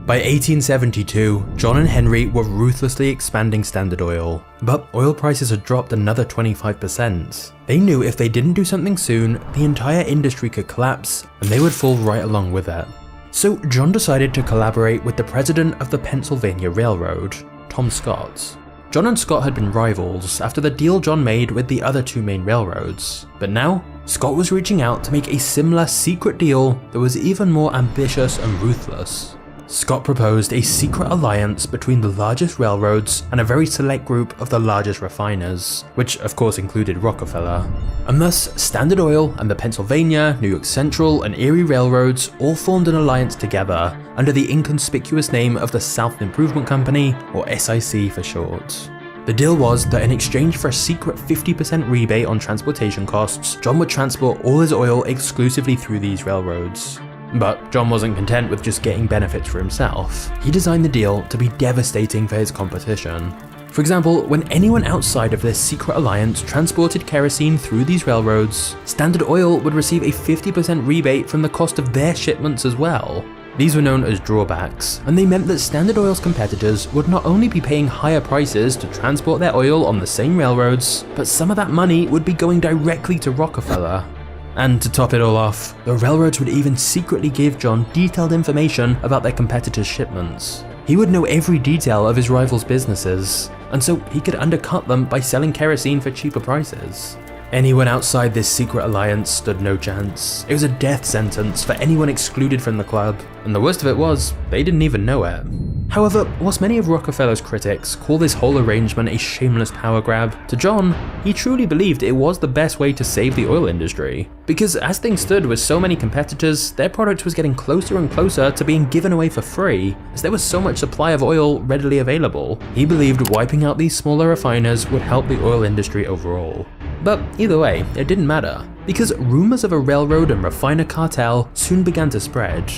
Speaker 8: By 1872, John and Henry were ruthlessly expanding Standard Oil, but oil prices had dropped another 25%. They knew if they didn't do something soon, the entire industry could collapse, and they would fall right along with it. So John decided to collaborate with the president of the Pennsylvania Railroad, Tom Scott. John and Scott had been rivals after the deal John made with the other two main railroads, but now Scott was reaching out to make a similar secret deal that was even more ambitious and ruthless. Scott proposed a secret alliance between the largest railroads and a very select group of the largest refiners, which of course included Rockefeller. And thus, Standard Oil and the Pennsylvania, New York Central, and Erie railroads all formed an alliance together under the inconspicuous name of the South Improvement Company, or SIC for short. The deal was that in exchange for a secret 50% rebate on transportation costs, John would transport all his oil exclusively through these railroads. But John wasn't content with just getting benefits for himself. He designed the deal to be devastating for his competition. For example, when anyone outside of this secret alliance transported kerosene through these railroads, Standard Oil would receive a 50% rebate from the cost of their shipments as well. These were known as drawbacks, and they meant that Standard Oil's competitors would not only be paying higher prices to transport their oil on the same railroads, but some of that money would be going directly to Rockefeller. And to top it all off, the railroads would even secretly give John detailed information about their competitors' shipments. He would know every detail of his rivals' businesses, and so he could undercut them by selling kerosene for cheaper prices. Anyone outside this secret alliance stood no chance. It was a death sentence for anyone excluded from the club, and the worst of it was, they didn't even know it. However, whilst many of Rockefeller's critics call this whole arrangement a shameless power grab, to John, he truly believed it was the best way to save the oil industry. Because as things stood with so many competitors, their product was getting closer and closer to being given away for free, as there was so much supply of oil readily available. He believed wiping out these smaller refiners would help the oil industry overall. But either way, it didn't matter, because rumors of a railroad and refiner cartel soon began to spread.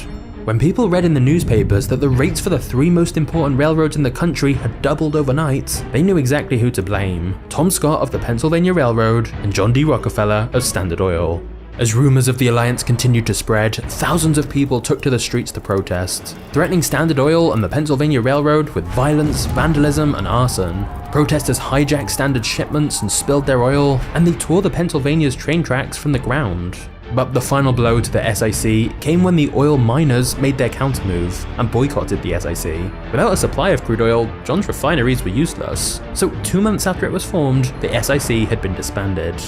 Speaker 8: When people read in the newspapers that the rates for the three most important railroads in the country had doubled overnight, they knew exactly who to blame: Tom Scott of the Pennsylvania Railroad and John D. Rockefeller of Standard Oil. As rumors of the alliance continued to spread, thousands of people took to the streets to protest, threatening Standard Oil and the Pennsylvania Railroad with violence, vandalism, and arson. Protesters hijacked Standard shipments and spilled their oil, and they tore the Pennsylvania's train tracks from the ground. But the final blow to the SIC came when the oil miners made their countermove and boycotted the SIC. Without a supply of crude oil, John's refineries were useless, so 2 months after it was formed, the SIC had been disbanded.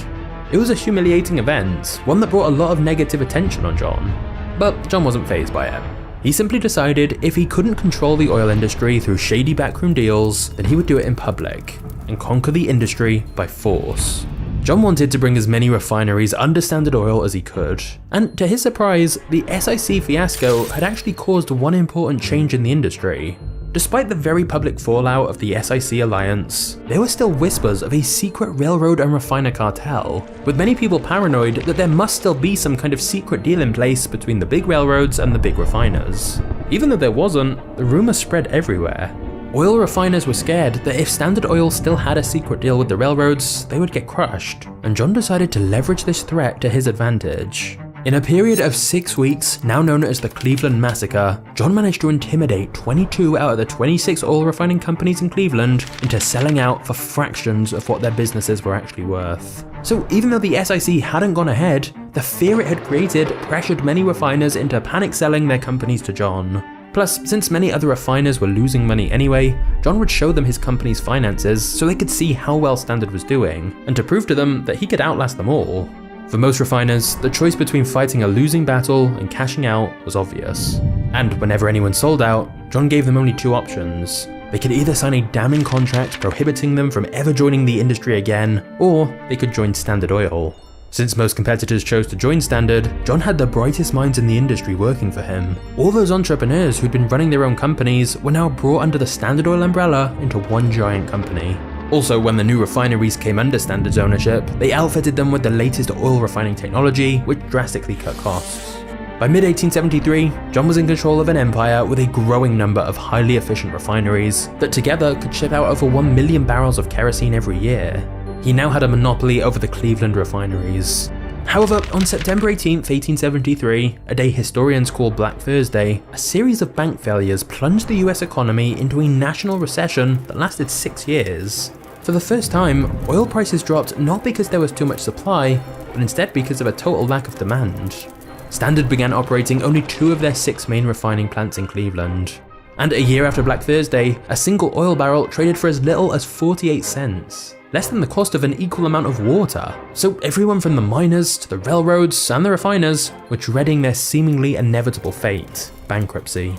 Speaker 8: It was a humiliating event, one that brought a lot of negative attention on John. But John wasn't fazed by it. He simply decided if he couldn't control the oil industry through shady backroom deals, then he would do it in public, and conquer the industry by force. John wanted to bring as many refineries under Standard Oil as he could, and to his surprise, the SIC fiasco had actually caused one important change in the industry. Despite the very public fallout of the SIC alliance, there were still whispers of a secret railroad and refiner cartel, with many people paranoid that there must still be some kind of secret deal in place between the big railroads and the big refiners. Even though there wasn't, the rumor spread everywhere. Oil refiners were scared that if Standard Oil still had a secret deal with the railroads, they would get crushed, and John decided to leverage this threat to his advantage. In a period of 6 weeks, now known as the Cleveland Massacre, John managed to intimidate 22 out of the 26 oil refining companies in Cleveland into selling out for fractions of what their businesses were actually worth. So even though the SIC hadn't gone ahead, the fear it had created pressured many refiners into panic selling their companies to John. Plus, since many other refiners were losing money anyway, John would show them his company's finances so they could see how well Standard was doing, and to prove to them that he could outlast them all. For most refiners, the choice between fighting a losing battle and cashing out was obvious. And whenever anyone sold out, John gave them only 2 options. They could either sign a damning contract prohibiting them from ever joining the industry again, or they could join Standard Oil. Since most competitors chose to join Standard, John had the brightest minds in the industry working for him. All those entrepreneurs who'd been running their own companies were now brought under the Standard Oil umbrella into one giant company. Also, when the new refineries came under Standard's ownership, they outfitted them with the latest oil refining technology, which drastically cut costs. By mid-1873, John was in control of an empire with a growing number of highly efficient refineries that together could ship out over 1 million barrels of kerosene every year. He now had a monopoly over the Cleveland refineries. However, on September 18, 1873, a day historians call Black Thursday, a series of bank failures plunged the US economy into a national recession that lasted 6 years. For the first time, oil prices dropped not because there was too much supply, but instead because of a total lack of demand. Standard began operating only 2 of their 6 main refining plants in Cleveland. And a year after Black Thursday, a single oil barrel traded for as little as 48 cents, less than the cost of an equal amount of water. So everyone from the miners to the railroads and the refiners were dreading their seemingly inevitable fate, bankruptcy.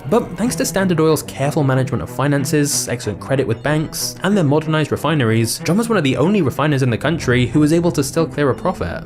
Speaker 8: But thanks to Standard Oil's careful management of finances, excellent credit with banks, and their modernized refineries, John was one of the only refiners in the country who was able to still clear a profit.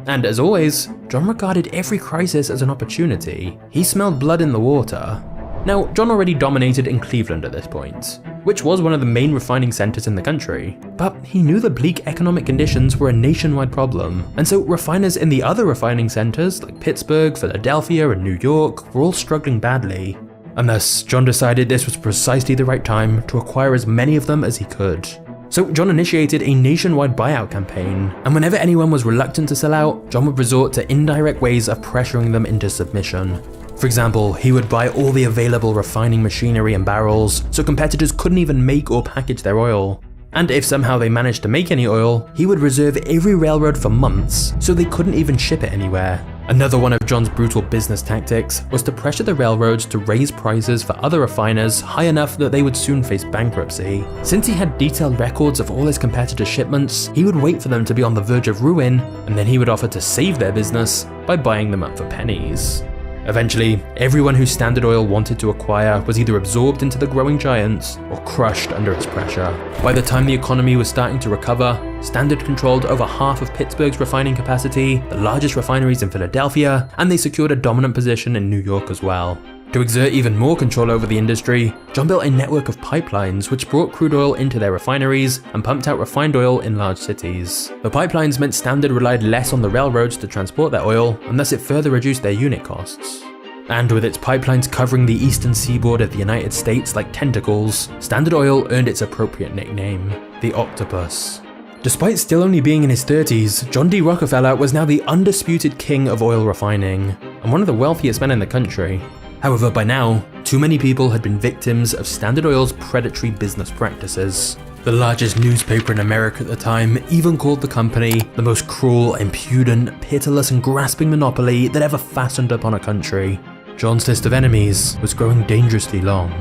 Speaker 8: And as always, John regarded every crisis as an opportunity. He smelled blood in the water. Now, John already dominated in Cleveland at this point, which was one of the main refining centers in the country, but he knew the bleak economic conditions were a nationwide problem, and so refiners in the other refining centers like Pittsburgh, Philadelphia, and New York were all struggling badly. And thus, John decided this was precisely the right time to acquire as many of them as he could. So John initiated a nationwide buyout campaign, and whenever anyone was reluctant to sell out, John would resort to indirect ways of pressuring them into submission. For example, he would buy all the available refining machinery and barrels, so competitors couldn't even make or package their oil. And if somehow they managed to make any oil, he would reserve every railroad for months, so they couldn't even ship it anywhere. Another one of John's brutal business tactics was to pressure the railroads to raise prices for other refiners high enough that they would soon face bankruptcy. Since he had detailed records of all his competitors' shipments, he would wait for them to be on the verge of ruin, and then he would offer to save their business by buying them up for pennies. Eventually, everyone who Standard Oil wanted to acquire was either absorbed into the growing giants or crushed under its pressure. By the time the economy was starting to recover, Standard controlled over half of Pittsburgh's refining capacity, the largest refineries in Philadelphia, and they secured a dominant position in New York as well. To exert even more control over the industry, John built a network of pipelines which brought crude oil into their refineries and pumped out refined oil in large cities. The pipelines meant Standard relied less on the railroads to transport their oil, and thus it further reduced their unit costs. And with its pipelines covering the eastern seaboard of the United States like tentacles, Standard Oil earned its appropriate nickname, the Octopus. Despite still only being in his 30s, John D. Rockefeller was now the undisputed king of oil refining, and one of the wealthiest men in the country. However, by now, too many people had been victims of Standard Oil's predatory business practices. The largest newspaper in America at the time even called the company the most cruel, impudent, pitiless, and grasping monopoly that ever fastened upon a country. John's list of enemies was growing dangerously long.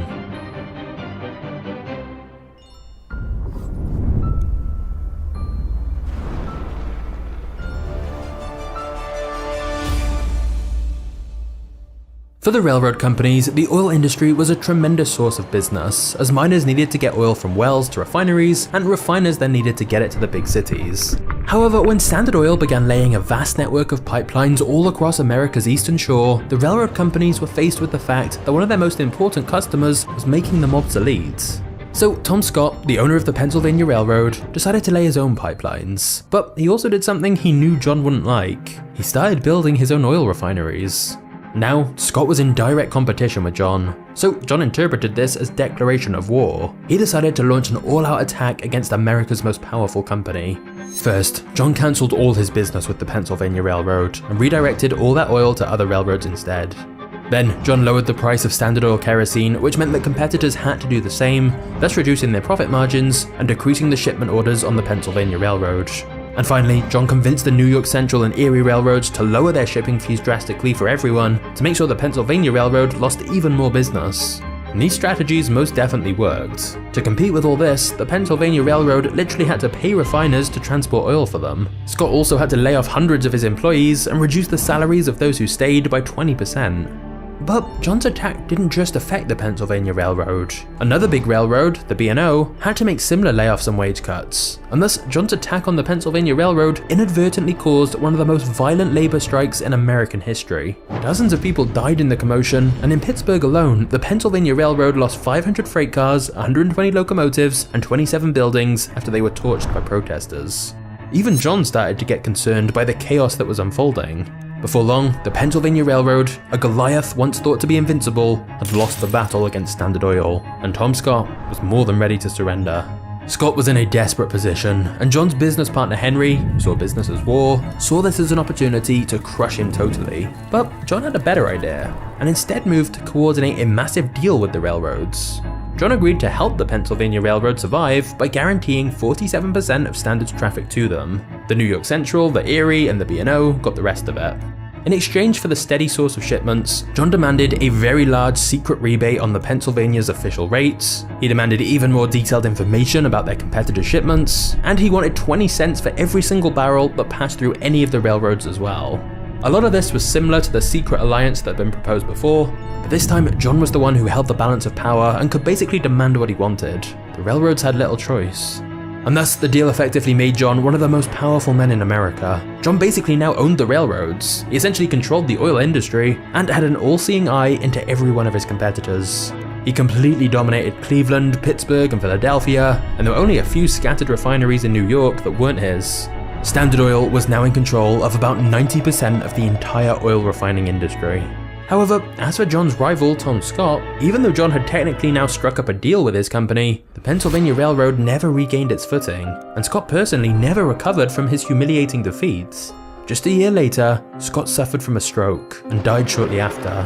Speaker 8: For the railroad companies, the oil industry was a tremendous source of business, as miners needed to get oil from wells to refineries, and refiners then needed to get it to the big cities. However, when Standard Oil began laying a vast network of pipelines all across America's eastern shore, the railroad companies were faced with the fact that one of their most important customers was making them obsolete. So Tom Scott, the owner of the Pennsylvania Railroad, decided to lay his own pipelines. But he also did something he knew John wouldn't like. He started building his own oil refineries. Now, Scott was in direct competition with John, so John interpreted this as declaration of war. He decided to launch an all-out attack against America's most powerful company. First, John cancelled all his business with the Pennsylvania Railroad and redirected all that oil to other railroads instead. Then, John lowered the price of Standard Oil kerosene, which meant that competitors had to do the same, thus reducing their profit margins and decreasing the shipment orders on the Pennsylvania Railroad. And finally, John convinced the New York Central and Erie railroads to lower their shipping fees drastically for everyone to make sure the Pennsylvania Railroad lost even more business. And these strategies most definitely worked. To compete with all this, the Pennsylvania Railroad literally had to pay refiners to transport oil for them. Scott also had to lay off hundreds of his employees and reduce the salaries of those who stayed by 20%. But John's attack didn't just affect the Pennsylvania Railroad. Another big railroad, the B&O, had to make similar layoffs and wage cuts, and thus John's attack on the Pennsylvania Railroad inadvertently caused one of the most violent labor strikes in American history. Dozens of people died in the commotion, and in Pittsburgh alone, the Pennsylvania Railroad lost 500 freight cars, 120 locomotives, and 27 buildings after they were torched by protesters. Even John started to get concerned by the chaos that was unfolding. Before long, the Pennsylvania Railroad, a Goliath once thought to be invincible, had lost the battle against Standard Oil, and Tom Scott was more than ready to surrender. Scott was in a desperate position, and John's business partner Henry, who saw business as war, saw this as an opportunity to crush him totally. But John had a better idea, and instead moved to coordinate a massive deal with the railroads. John agreed to help the Pennsylvania Railroad survive by guaranteeing 47% of Standard's traffic to them. The New York Central, the Erie, and the B&O got the rest of it. In exchange for the steady source of shipments, John demanded a very large secret rebate on the Pennsylvania's official rates, he demanded even more detailed information about their competitors' shipments, and he wanted 20 cents for every single barrel that passed through any of the railroads as well. A lot of this was similar to the secret alliance that had been proposed before, but this time John was the one who held the balance of power and could basically demand what he wanted. The railroads had little choice. And thus, the deal effectively made John one of the most powerful men in America. John basically now owned the railroads, he essentially controlled the oil industry, and had an all-seeing eye into every one of his competitors. He completely dominated Cleveland, Pittsburgh, and Philadelphia, and there were only a few scattered refineries in New York that weren't his. Standard Oil was now in control of about 90% of the entire oil refining industry. However, as for John's rival, Tom Scott, even though John had technically now struck up a deal with his company, the Pennsylvania Railroad never regained its footing, and Scott personally never recovered from his humiliating defeats. Just a year later, Scott suffered from a stroke and died shortly after.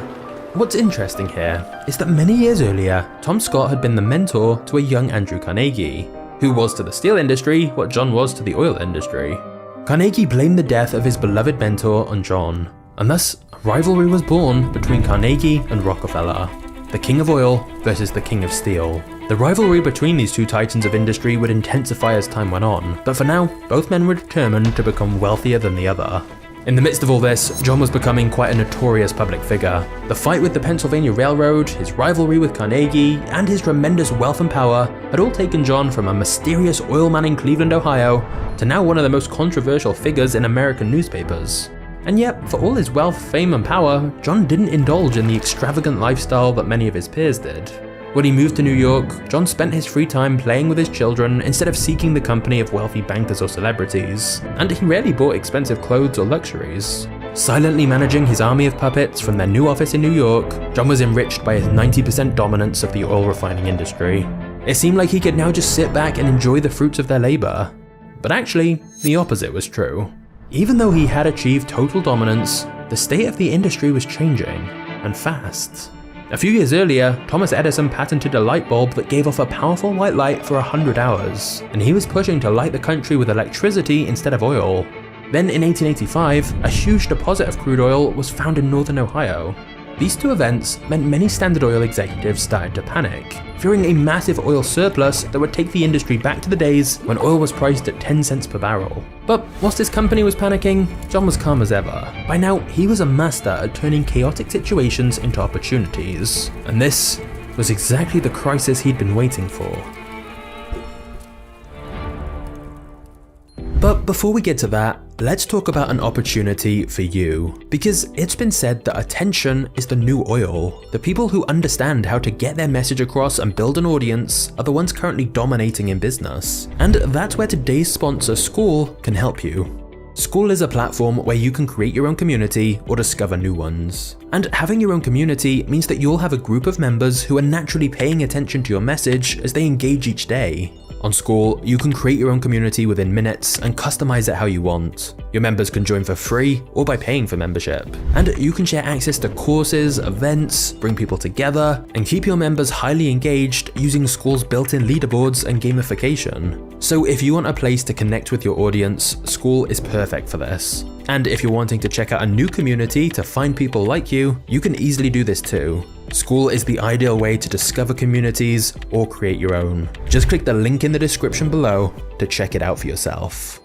Speaker 8: What's interesting here is that many years earlier, Tom Scott had been the mentor to a young Andrew Carnegie, who was to the steel industry what John was to the oil industry. Carnegie blamed the death of his beloved mentor on John, and thus a rivalry was born between Carnegie and Rockefeller, the king of oil versus the king of steel. The rivalry between these two titans of industry would intensify as time went on, but for now, both men were determined to become wealthier than the other. In the midst of all this, John was becoming quite a notorious public figure. The fight with the Pennsylvania Railroad, his rivalry with Carnegie, and his tremendous wealth and power had all taken John from a mysterious oil man in Cleveland, Ohio, to now one of the most controversial figures in American newspapers. And yet, for all his wealth, fame, and power, John didn't indulge in the extravagant lifestyle that many of his peers did. When he moved to New York, John spent his free time playing with his children instead of seeking the company of wealthy bankers or celebrities, and he rarely bought expensive clothes or luxuries. Silently managing his army of puppets from their new office in New York, John was enriched by his 90% dominance of the oil refining industry. It seemed like he could now just sit back and enjoy the fruits of their labor. But actually, the opposite was true. Even though he had achieved total dominance, the state of the industry was changing, and fast. A few years earlier, Thomas Edison patented a light bulb that gave off a powerful white light for 100 hours, and he was pushing to light the country with electricity instead of oil. Then in 1885, a huge deposit of crude oil was found in northern Ohio. These two events meant many Standard Oil executives started to panic, fearing a massive oil surplus that would take the industry back to the days when oil was priced at 10 cents per barrel. But whilst his company was panicking, John was calm as ever. By now, he was a master at turning chaotic situations into opportunities, and this was exactly the crisis he'd been waiting for. But before we get to that, let's talk about an opportunity for you. Because it's been said that attention is the new oil. The people who understand how to get their message across and build an audience are the ones currently dominating in business. And that's where today's sponsor, Skool, can help you. Skool is a platform where you can create your own community or discover new ones. And having your own community means that you'll have a group of members who are naturally paying attention to your message as they engage each day. On Skool, you can create your own community within minutes and customize it how you want. Your members can join for free or by paying for membership. And you can share access to courses, events, bring people together, and keep your members highly engaged using Skool's built-in leaderboards and gamification. So if you want a place to connect with your audience, Skool is perfect for this. And if you're wanting to check out a new community to find people like you can easily do this too. Skool is the ideal way to discover communities or create your own. Just click the link in the description below to check it out for yourself.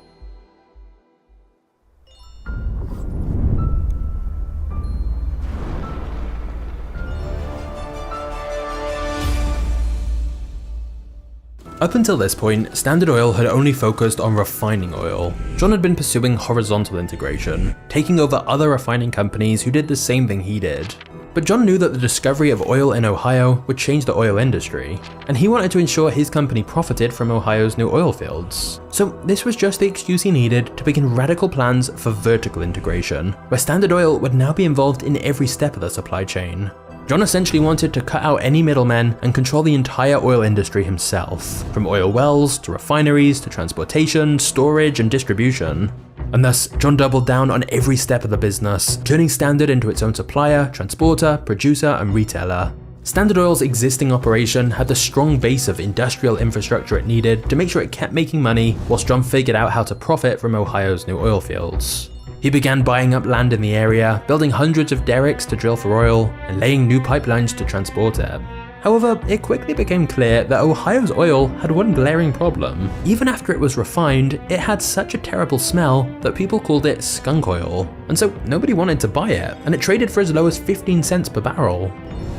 Speaker 8: Up until this point, Standard Oil had only focused on refining oil. John had been pursuing horizontal integration, taking over other refining companies who did the same thing he did. But John knew that the discovery of oil in Ohio would change the oil industry, and he wanted to ensure his company profited from Ohio's new oil fields. So this was just the excuse he needed to begin radical plans for vertical integration, where Standard Oil would now be involved in every step of the supply chain. John essentially wanted to cut out any middlemen and control the entire oil industry himself, from oil wells to refineries to transportation, storage, and distribution. And thus, John doubled down on every step of the business, turning Standard into its own supplier, transporter, producer, and retailer. Standard Oil's existing operation had the strong base of industrial infrastructure it needed to make sure it kept making money, whilst John figured out how to profit from Ohio's new oil fields. He began buying up land in the area, building hundreds of derricks to drill for oil, and laying new pipelines to transport it. However, it quickly became clear that Ohio's oil had one glaring problem. Even after it was refined, it had such a terrible smell that people called it skunk oil, and so nobody wanted to buy it, and it traded for as low as 15 cents per barrel.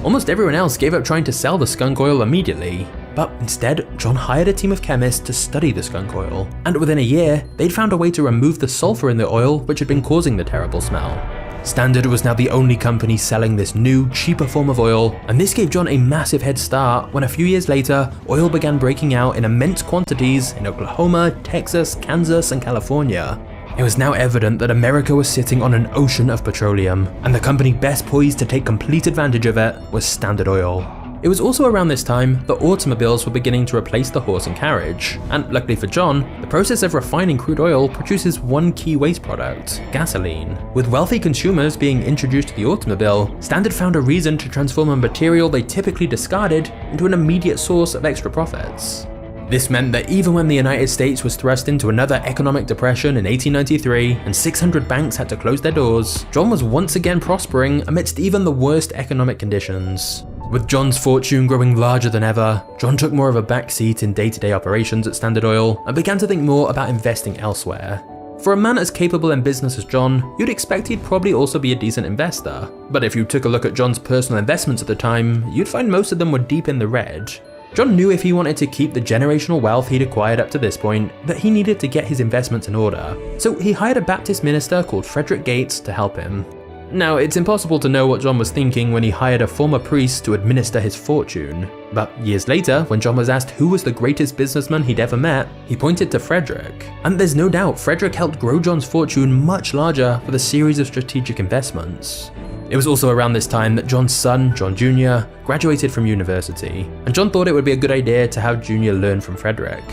Speaker 8: Almost everyone else gave up trying to sell the skunk oil immediately, but instead, John hired a team of chemists to study the skunk oil, and within a year, they'd found a way to remove the sulfur in the oil which had been causing the terrible smell. Standard was now the only company selling this new, cheaper form of oil, and this gave John a massive head start when a few years later, oil began breaking out in immense quantities in Oklahoma, Texas, Kansas, and California. It was now evident that America was sitting on an ocean of petroleum, and the company best poised to take complete advantage of it was Standard Oil. It was also around this time that automobiles were beginning to replace the horse and carriage, and luckily for John, the process of refining crude oil produces one key waste product, gasoline. With wealthy consumers being introduced to the automobile, Standard found a reason to transform a material they typically discarded into an immediate source of extra profits. This meant that even when the United States was thrust into another economic depression in 1893 and 600 banks had to close their doors, John was once again prospering amidst even the worst economic conditions. With John's fortune growing larger than ever, John took more of a backseat in day-to-day operations at Standard Oil and began to think more about investing elsewhere. For a man as capable in business as John, you'd expect he'd probably also be a decent investor. But if you took a look at John's personal investments at the time, you'd find most of them were deep in the red. John knew if he wanted to keep the generational wealth he'd acquired up to this point, that he needed to get his investments in order. So he hired a Baptist minister called Frederick Gates to help him. Now, it's impossible to know what John was thinking when he hired a former priest to administer his fortune. But years later, when John was asked who was the greatest businessman he'd ever met, he pointed to Frederick. And there's no doubt Frederick helped grow John's fortune much larger with a series of strategic investments. It was also around this time that John's son, John Jr., graduated from university, and John thought it would be a good idea to have Jr. learn from Frederick.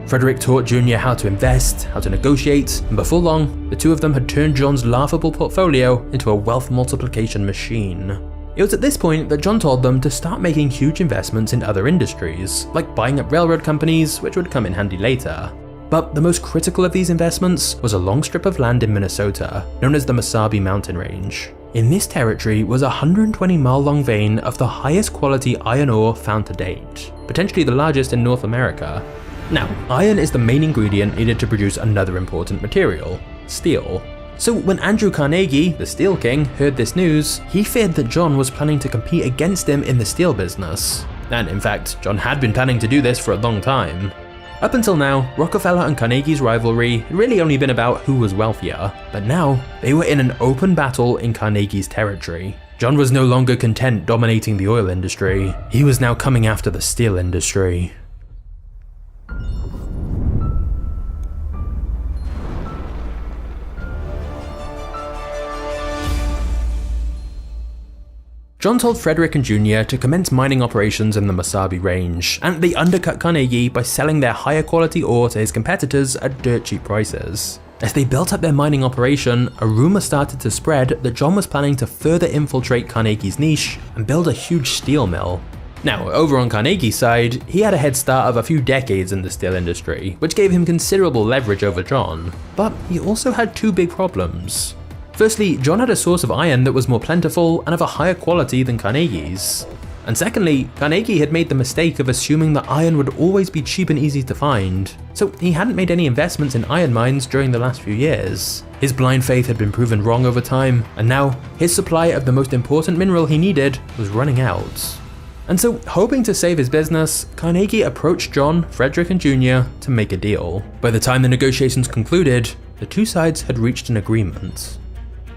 Speaker 8: Frederick taught Jr. how to invest, how to negotiate, and before long, the two of them had turned John's laughable portfolio into a wealth multiplication machine. It was at this point that John told them to start making huge investments in other industries, like buying up railroad companies, which would come in handy later. But the most critical of these investments was a long strip of land in Minnesota, known as the Mesabi Mountain Range. In this territory was a 120-mile-long vein of the highest quality iron ore found to date, potentially the largest in North America. Now, iron is the main ingredient needed to produce another important material, steel. So when Andrew Carnegie, the Steel King, heard this news, he feared that John was planning to compete against him in the steel business. And in fact, John had been planning to do this for a long time. Up until now, Rockefeller and Carnegie's rivalry had really only been about who was wealthier, but now they were in an open battle in Carnegie's territory. John was no longer content dominating the oil industry, he was now coming after the steel industry. John told Frederick and Jr. to commence mining operations in the Mesabi Range, and they undercut Carnegie by selling their higher quality ore to his competitors at dirt cheap prices. As they built up their mining operation, a rumor started to spread that John was planning to further infiltrate Carnegie's niche and build a huge steel mill. Now, over on Carnegie's side, he had a head start of a few decades in the steel industry, which gave him considerable leverage over John. But he also had two big problems. Firstly, John had a source of iron that was more plentiful and of a higher quality than Carnegie's. And secondly, Carnegie had made the mistake of assuming that iron would always be cheap and easy to find, so he hadn't made any investments in iron mines during the last few years. His blind faith had been proven wrong over time, and now his supply of the most important mineral he needed was running out. And so, hoping to save his business, Carnegie approached John, Frederick, and Jr. to make a deal. By the time the negotiations concluded, the two sides had reached an agreement.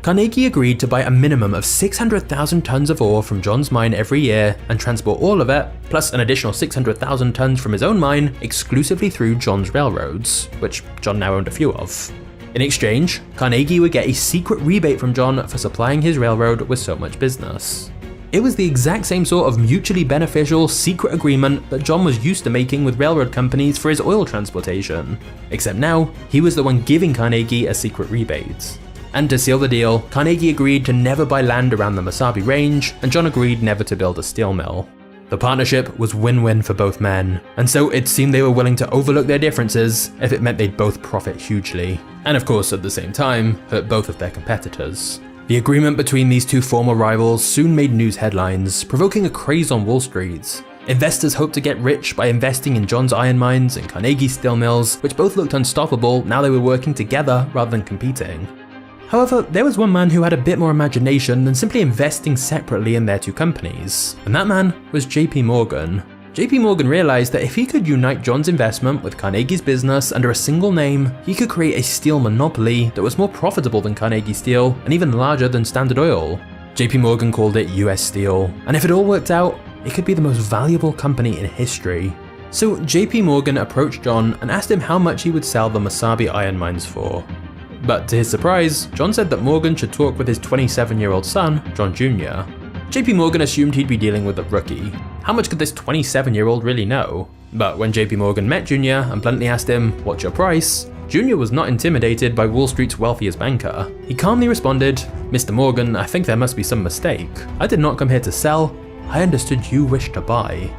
Speaker 8: Carnegie agreed to buy a minimum of 600,000 tons of ore from John's mine every year and transport all of it, plus an additional 600,000 tons from his own mine, exclusively through John's railroads, which John now owned a few of. In exchange, Carnegie would get a secret rebate from John for supplying his railroad with so much business. It was the exact same sort of mutually beneficial secret agreement that John was used to making with railroad companies for his oil transportation, except now he was the one giving Carnegie a secret rebate. And to seal the deal, Carnegie agreed to never buy land around the Mesabi Range, and John agreed never to build a steel mill. The partnership was win-win for both men, and so it seemed they were willing to overlook their differences if it meant they'd both profit hugely, and of course at the same time, hurt both of their competitors. The agreement between these two former rivals soon made news headlines, provoking a craze on Wall Street. Investors hoped to get rich by investing in John's iron mines and Carnegie's steel mills, which both looked unstoppable now they were working together rather than competing. However, there was one man who had a bit more imagination than simply investing separately in their two companies, and that man was JP Morgan. JP Morgan realized that if he could unite John's investment with Carnegie's business under a single name, he could create a steel monopoly that was more profitable than Carnegie Steel and even larger than Standard Oil. JP Morgan called it US Steel, and if it all worked out, it could be the most valuable company in history. So JP Morgan approached John and asked him how much he would sell the Mesabi iron mines for. But to his surprise, John said that Morgan should talk with his 27-year-old son, John Jr. JP Morgan assumed he'd be dealing with a rookie. How much could this 27-year-old really know? But when JP Morgan met Jr. and bluntly asked him, "What's your price?" Jr. was not intimidated by Wall Street's wealthiest banker. He calmly responded, "Mr. Morgan, I think there must be some mistake. I did not come here to sell. I understood you wished to buy."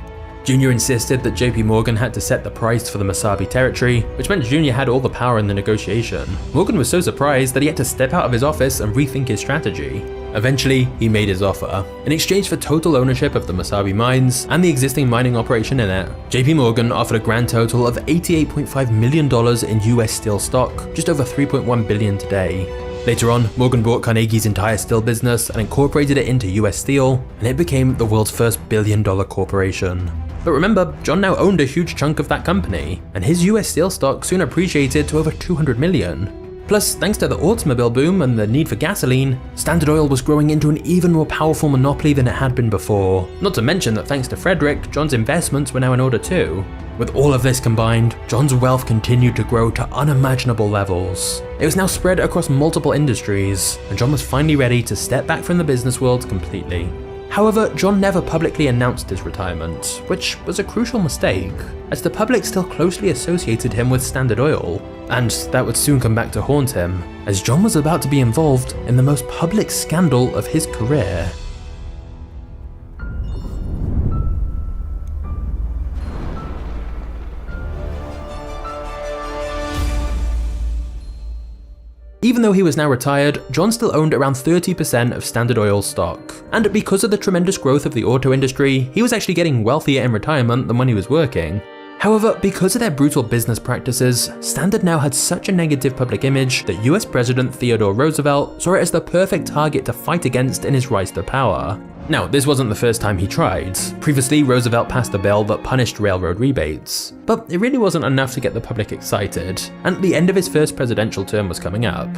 Speaker 8: Jr. insisted that JP Morgan had to set the price for the Mesabi territory, which meant Jr. had all the power in the negotiation. Morgan was so surprised that he had to step out of his office and rethink his strategy. Eventually, he made his offer. In exchange for total ownership of the Mesabi mines and the existing mining operation in it, JP Morgan offered a grand total of $88.5 million in US Steel stock, just over $3.1 billion today. Later on, Morgan bought Carnegie's entire steel business and incorporated it into US Steel, and it became the world's first billion-dollar corporation. But remember, John now owned a huge chunk of that company, and his US Steel stock soon appreciated to over $200 million. Plus, thanks to the automobile boom and the need for gasoline, Standard Oil was growing into an even more powerful monopoly than it had been before. Not to mention that thanks to Frederick, John's investments were now in order too. With all of this combined, John's wealth continued to grow to unimaginable levels. It was now spread across multiple industries, and John was finally ready to step back from the business world completely. However, John never publicly announced his retirement, which was a crucial mistake, as the public still closely associated him with Standard Oil, and that would soon come back to haunt him, as John was about to be involved in the most public scandal of his career. Even though he was now retired, John still owned around 30% of Standard Oil stock. And because of the tremendous growth of the auto industry, he was actually getting wealthier in retirement than when he was working. However, because of their brutal business practices, Standard now had such a negative public image that US President Theodore Roosevelt saw it as the perfect target to fight against in his rise to power. Now, this wasn't the first time he tried. Previously, Roosevelt passed a bill that punished railroad rebates, but it really wasn't enough to get the public excited, and the end of his first presidential term was coming up.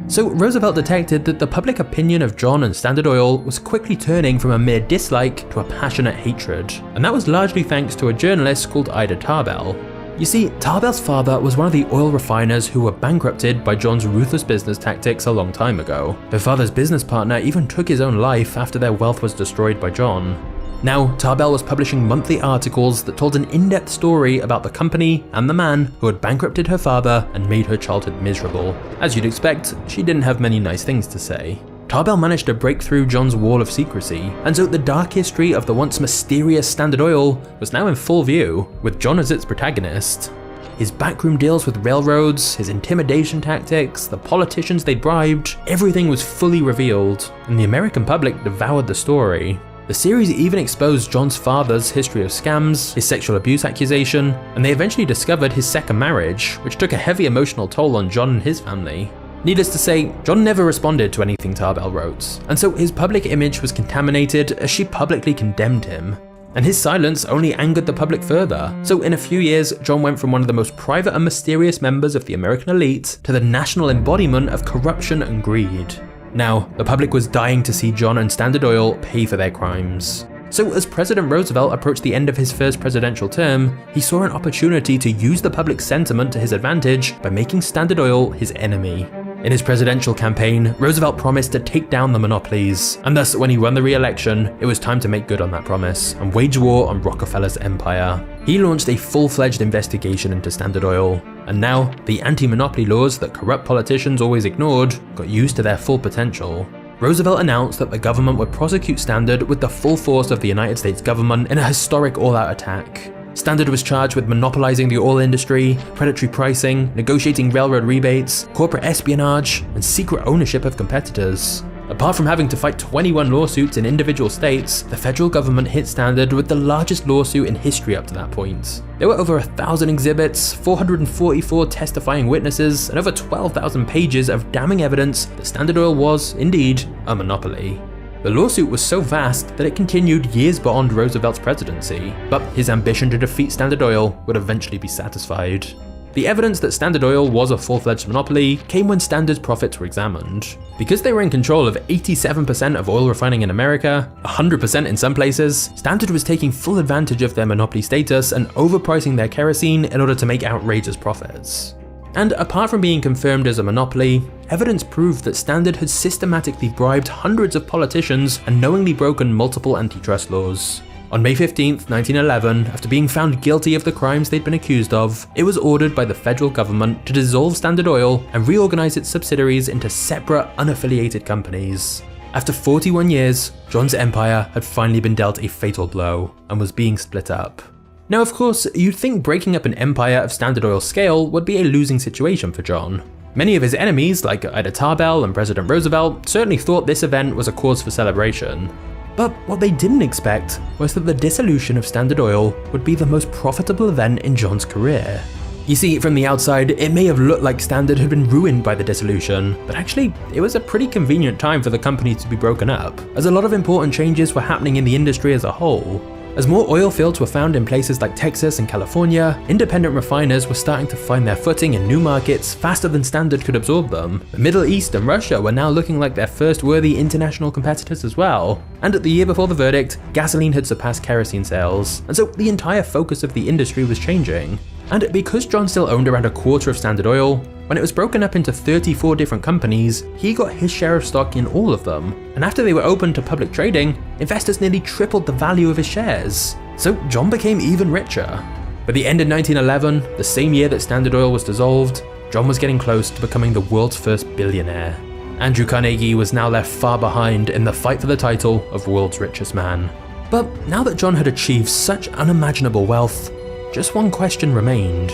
Speaker 8: So Roosevelt detected that the public opinion of John and Standard Oil was quickly turning from a mere dislike to a passionate hatred, and that was largely thanks to a journalist called Ida Tarbell. You see, Tarbell's father was one of the oil refiners who were bankrupted by John's ruthless business tactics a long time ago. Her father's business partner even took his own life after their wealth was destroyed by John. Now, Tarbell was publishing monthly articles that told an in-depth story about the company and the man who had bankrupted her father and made her childhood miserable. As you'd expect, she didn't have many nice things to say. Tarbell managed to break through John's wall of secrecy, and so the dark history of the once mysterious Standard Oil was now in full view, with John as its protagonist. His backroom deals with railroads, his intimidation tactics, the politicians they bribed, everything was fully revealed, and the American public devoured the story. The series even exposed John's father's history of scams, his sexual abuse accusation, and they eventually discovered his second marriage, which took a heavy emotional toll on John and his family. Needless to say, John never responded to anything Tarbell wrote, and so his public image was contaminated as she publicly condemned him. and his silence only angered the public further. So in a few years, John went from one of the most private and mysterious members of the American elite to the national embodiment of corruption and greed. Now, the public was dying to see John and Standard Oil pay for their crimes. So as President Roosevelt approached the end of his first presidential term, he saw an opportunity to use the public sentiment to his advantage by making Standard Oil his enemy. In his presidential campaign, Roosevelt promised to take down the monopolies, and thus when he won the re-election, it was time to make good on that promise and wage war on Rockefeller's empire. He launched a full-fledged investigation into Standard Oil, and now the anti-monopoly laws that corrupt politicians always ignored got used to their full potential. Roosevelt announced that the government would prosecute Standard with the full force of the United States government in a historic all-out attack. Standard was charged with monopolizing the oil industry, predatory pricing, negotiating railroad rebates, corporate espionage, and secret ownership of competitors. Apart from having to fight 21 lawsuits in individual states, the federal government hit Standard with the largest lawsuit in history up to that point. There were over 1,000 exhibits, 444 testifying witnesses, and over 12,000 pages of damning evidence that Standard Oil was, indeed, a monopoly. The lawsuit was so vast that it continued years beyond Roosevelt's presidency, but his ambition to defeat Standard Oil would eventually be satisfied. The evidence that Standard Oil was a full-fledged monopoly came when Standard's profits were examined. Because they were in control of 87% of oil refining in America, 100% in some places, Standard was taking full advantage of their monopoly status and overpricing their kerosene in order to make outrageous profits. And apart from being confirmed as a monopoly, evidence proved that Standard had systematically bribed hundreds of politicians and knowingly broken multiple antitrust laws. On May 15, 1911, after being found guilty of the crimes they'd been accused of, it was ordered by the federal government to dissolve Standard Oil and reorganize its subsidiaries into separate, unaffiliated companies. After 41 years, John's empire had finally been dealt a fatal blow and was being split up. Now, of course, you'd think breaking up an empire of Standard Oil's scale would be a losing situation for John. Many of his enemies, like Ida Tarbell and President Roosevelt, certainly thought this event was a cause for celebration. But what they didn't expect was that the dissolution of Standard Oil would be the most profitable event in John's career. You see, from the outside, it may have looked like Standard had been ruined by the dissolution, but actually, it was a pretty convenient time for the company to be broken up, as a lot of important changes were happening in the industry as a whole. As more oil fields were found in places like Texas and California, independent refiners were starting to find their footing in new markets faster than Standard could absorb them. The Middle East and Russia were now looking like their first worthy international competitors as well. And at the year before the verdict, gasoline had surpassed kerosene sales, and so the entire focus of the industry was changing. And because John still owned around a quarter of Standard Oil, when it was broken up into 34 different companies, he got his share of stock in all of them. And after they were open to public trading, investors nearly tripled the value of his shares. So John became even richer. By the end of 1911, the same year that Standard Oil was dissolved, John was getting close to becoming the world's first billionaire. Andrew Carnegie was now left far behind in the fight for the title of world's richest man. But now that John had achieved such unimaginable wealth, just one question remained.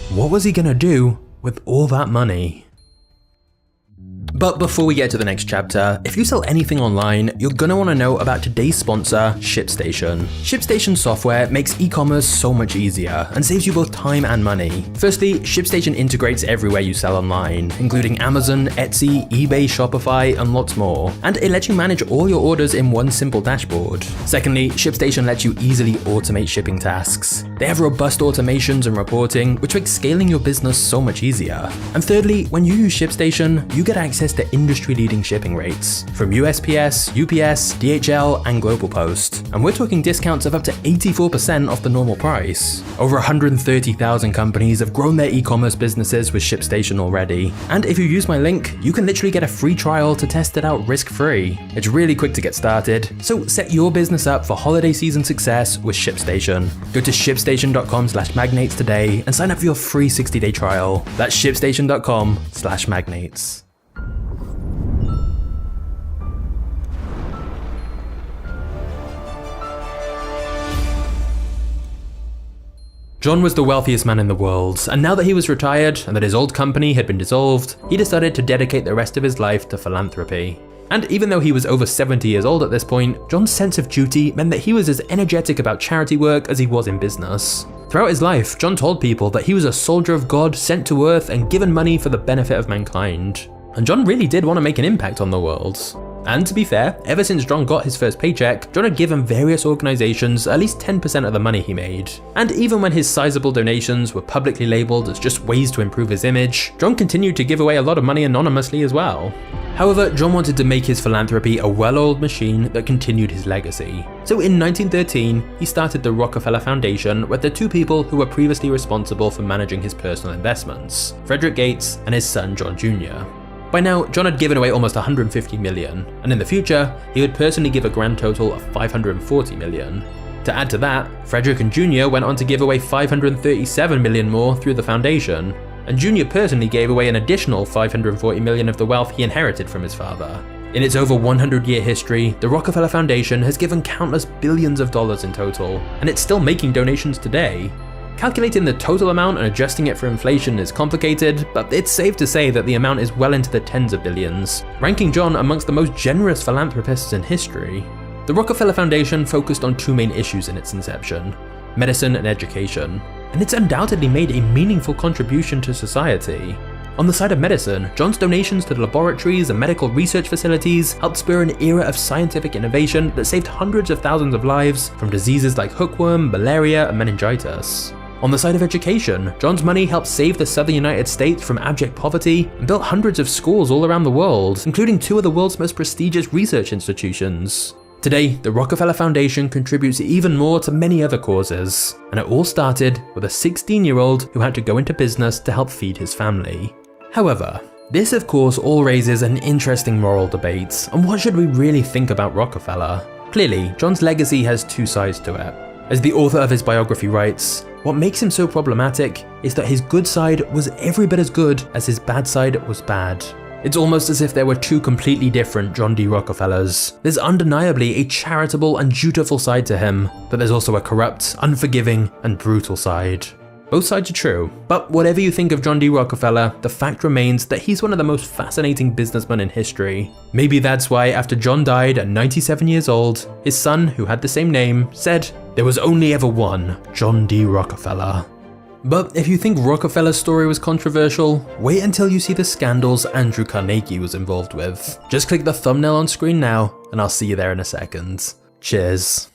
Speaker 8: What was he gonna do with all that money? But before we get to the next chapter, if you sell anything online, you're gonna want to know about today's sponsor, ShipStation. ShipStation software makes e-commerce so much easier and saves you both time and money. Firstly, ShipStation integrates everywhere you sell online, including Amazon, Etsy, eBay, Shopify, and lots more. And it lets you manage all your orders in one simple dashboard. Secondly, ShipStation lets you easily automate shipping tasks. They have robust automations and reporting, which makes scaling your business so much easier. And thirdly, when you use ShipStation, you get access to industry-leading shipping rates from USPS, UPS, DHL, and Global Post. And we're talking discounts of up to 84% off the normal price. Over 130,000 companies have grown their e-commerce businesses with ShipStation already. And if you use my link, you can literally get a free trial to test it out risk-free. It's really quick to get started, so set your business up for holiday season success with ShipStation. Go to shipstation.com/magnates today and sign up for your free 60-day trial. That's shipstation.com/magnates. John was the wealthiest man in the world, and now that he was retired and that his old company had been dissolved, he decided to dedicate the rest of his life to philanthropy. And even though he was over 70 years old at this point, John's sense of duty meant that he was as energetic about charity work as he was in business. Throughout his life, John told people that he was a soldier of God sent to earth and given money for the benefit of mankind. And John really did want to make an impact on the world. And to be fair, ever since John got his first paycheck, John had given various organizations at least 10% of the money he made. And even when his sizable donations were publicly labeled as just ways to improve his image, John continued to give away a lot of money anonymously as well. However, John wanted to make his philanthropy a well-oiled machine that continued his legacy. So in 1913, he started the Rockefeller Foundation with the two people who were previously responsible for managing his personal investments, Frederick Gates and his son John Jr. By now, John had given away almost $150 million, and in the future, he would personally give a grand total of $540 million. To add to that, Frederick and Jr. went on to give away $537 million more through the foundation, and Jr. personally gave away an additional $540 million of the wealth he inherited from his father. In its over 100-year history, the Rockefeller Foundation has given countless billions of dollars in total, and it's still making donations today. Calculating the total amount and adjusting it for inflation is complicated, but it's safe to say that the amount is well into the tens of billions, ranking John amongst the most generous philanthropists in history. The Rockefeller Foundation focused on two main issues in its inception: medicine and education, and it's undoubtedly made a meaningful contribution to society. On the side of medicine, John's donations to the laboratories and medical research facilities helped spur an era of scientific innovation that saved hundreds of thousands of lives from diseases like hookworm, malaria, and meningitis. On the side of education, John's money helped save the southern United States from abject poverty and built hundreds of schools all around the world, including two of the world's most prestigious research institutions. Today, the Rockefeller Foundation contributes even more to many other causes, and it all started with a 16-year-old who had to go into business to help feed his family. However, this of course all raises an interesting moral debate on what should we really think about Rockefeller. Clearly, John's legacy has two sides to it. As the author of his biography writes, what makes him so problematic is that his good side was every bit as good as his bad side was bad. It's almost as if there were two completely different John D. Rockefellers. There's undeniably a charitable and dutiful side to him, but there's also a corrupt, unforgiving, and brutal side. Both sides are true, but whatever you think of John D. Rockefeller, the fact remains that he's one of the most fascinating businessmen in history. Maybe that's why after John died at 97 years old, his son, who had the same name, said, "There was only ever one John D. Rockefeller." But if you think Rockefeller's story was controversial, wait until you see the scandals Andrew Carnegie was involved with. Just click the thumbnail on screen now, and I'll see you there in a second. Cheers.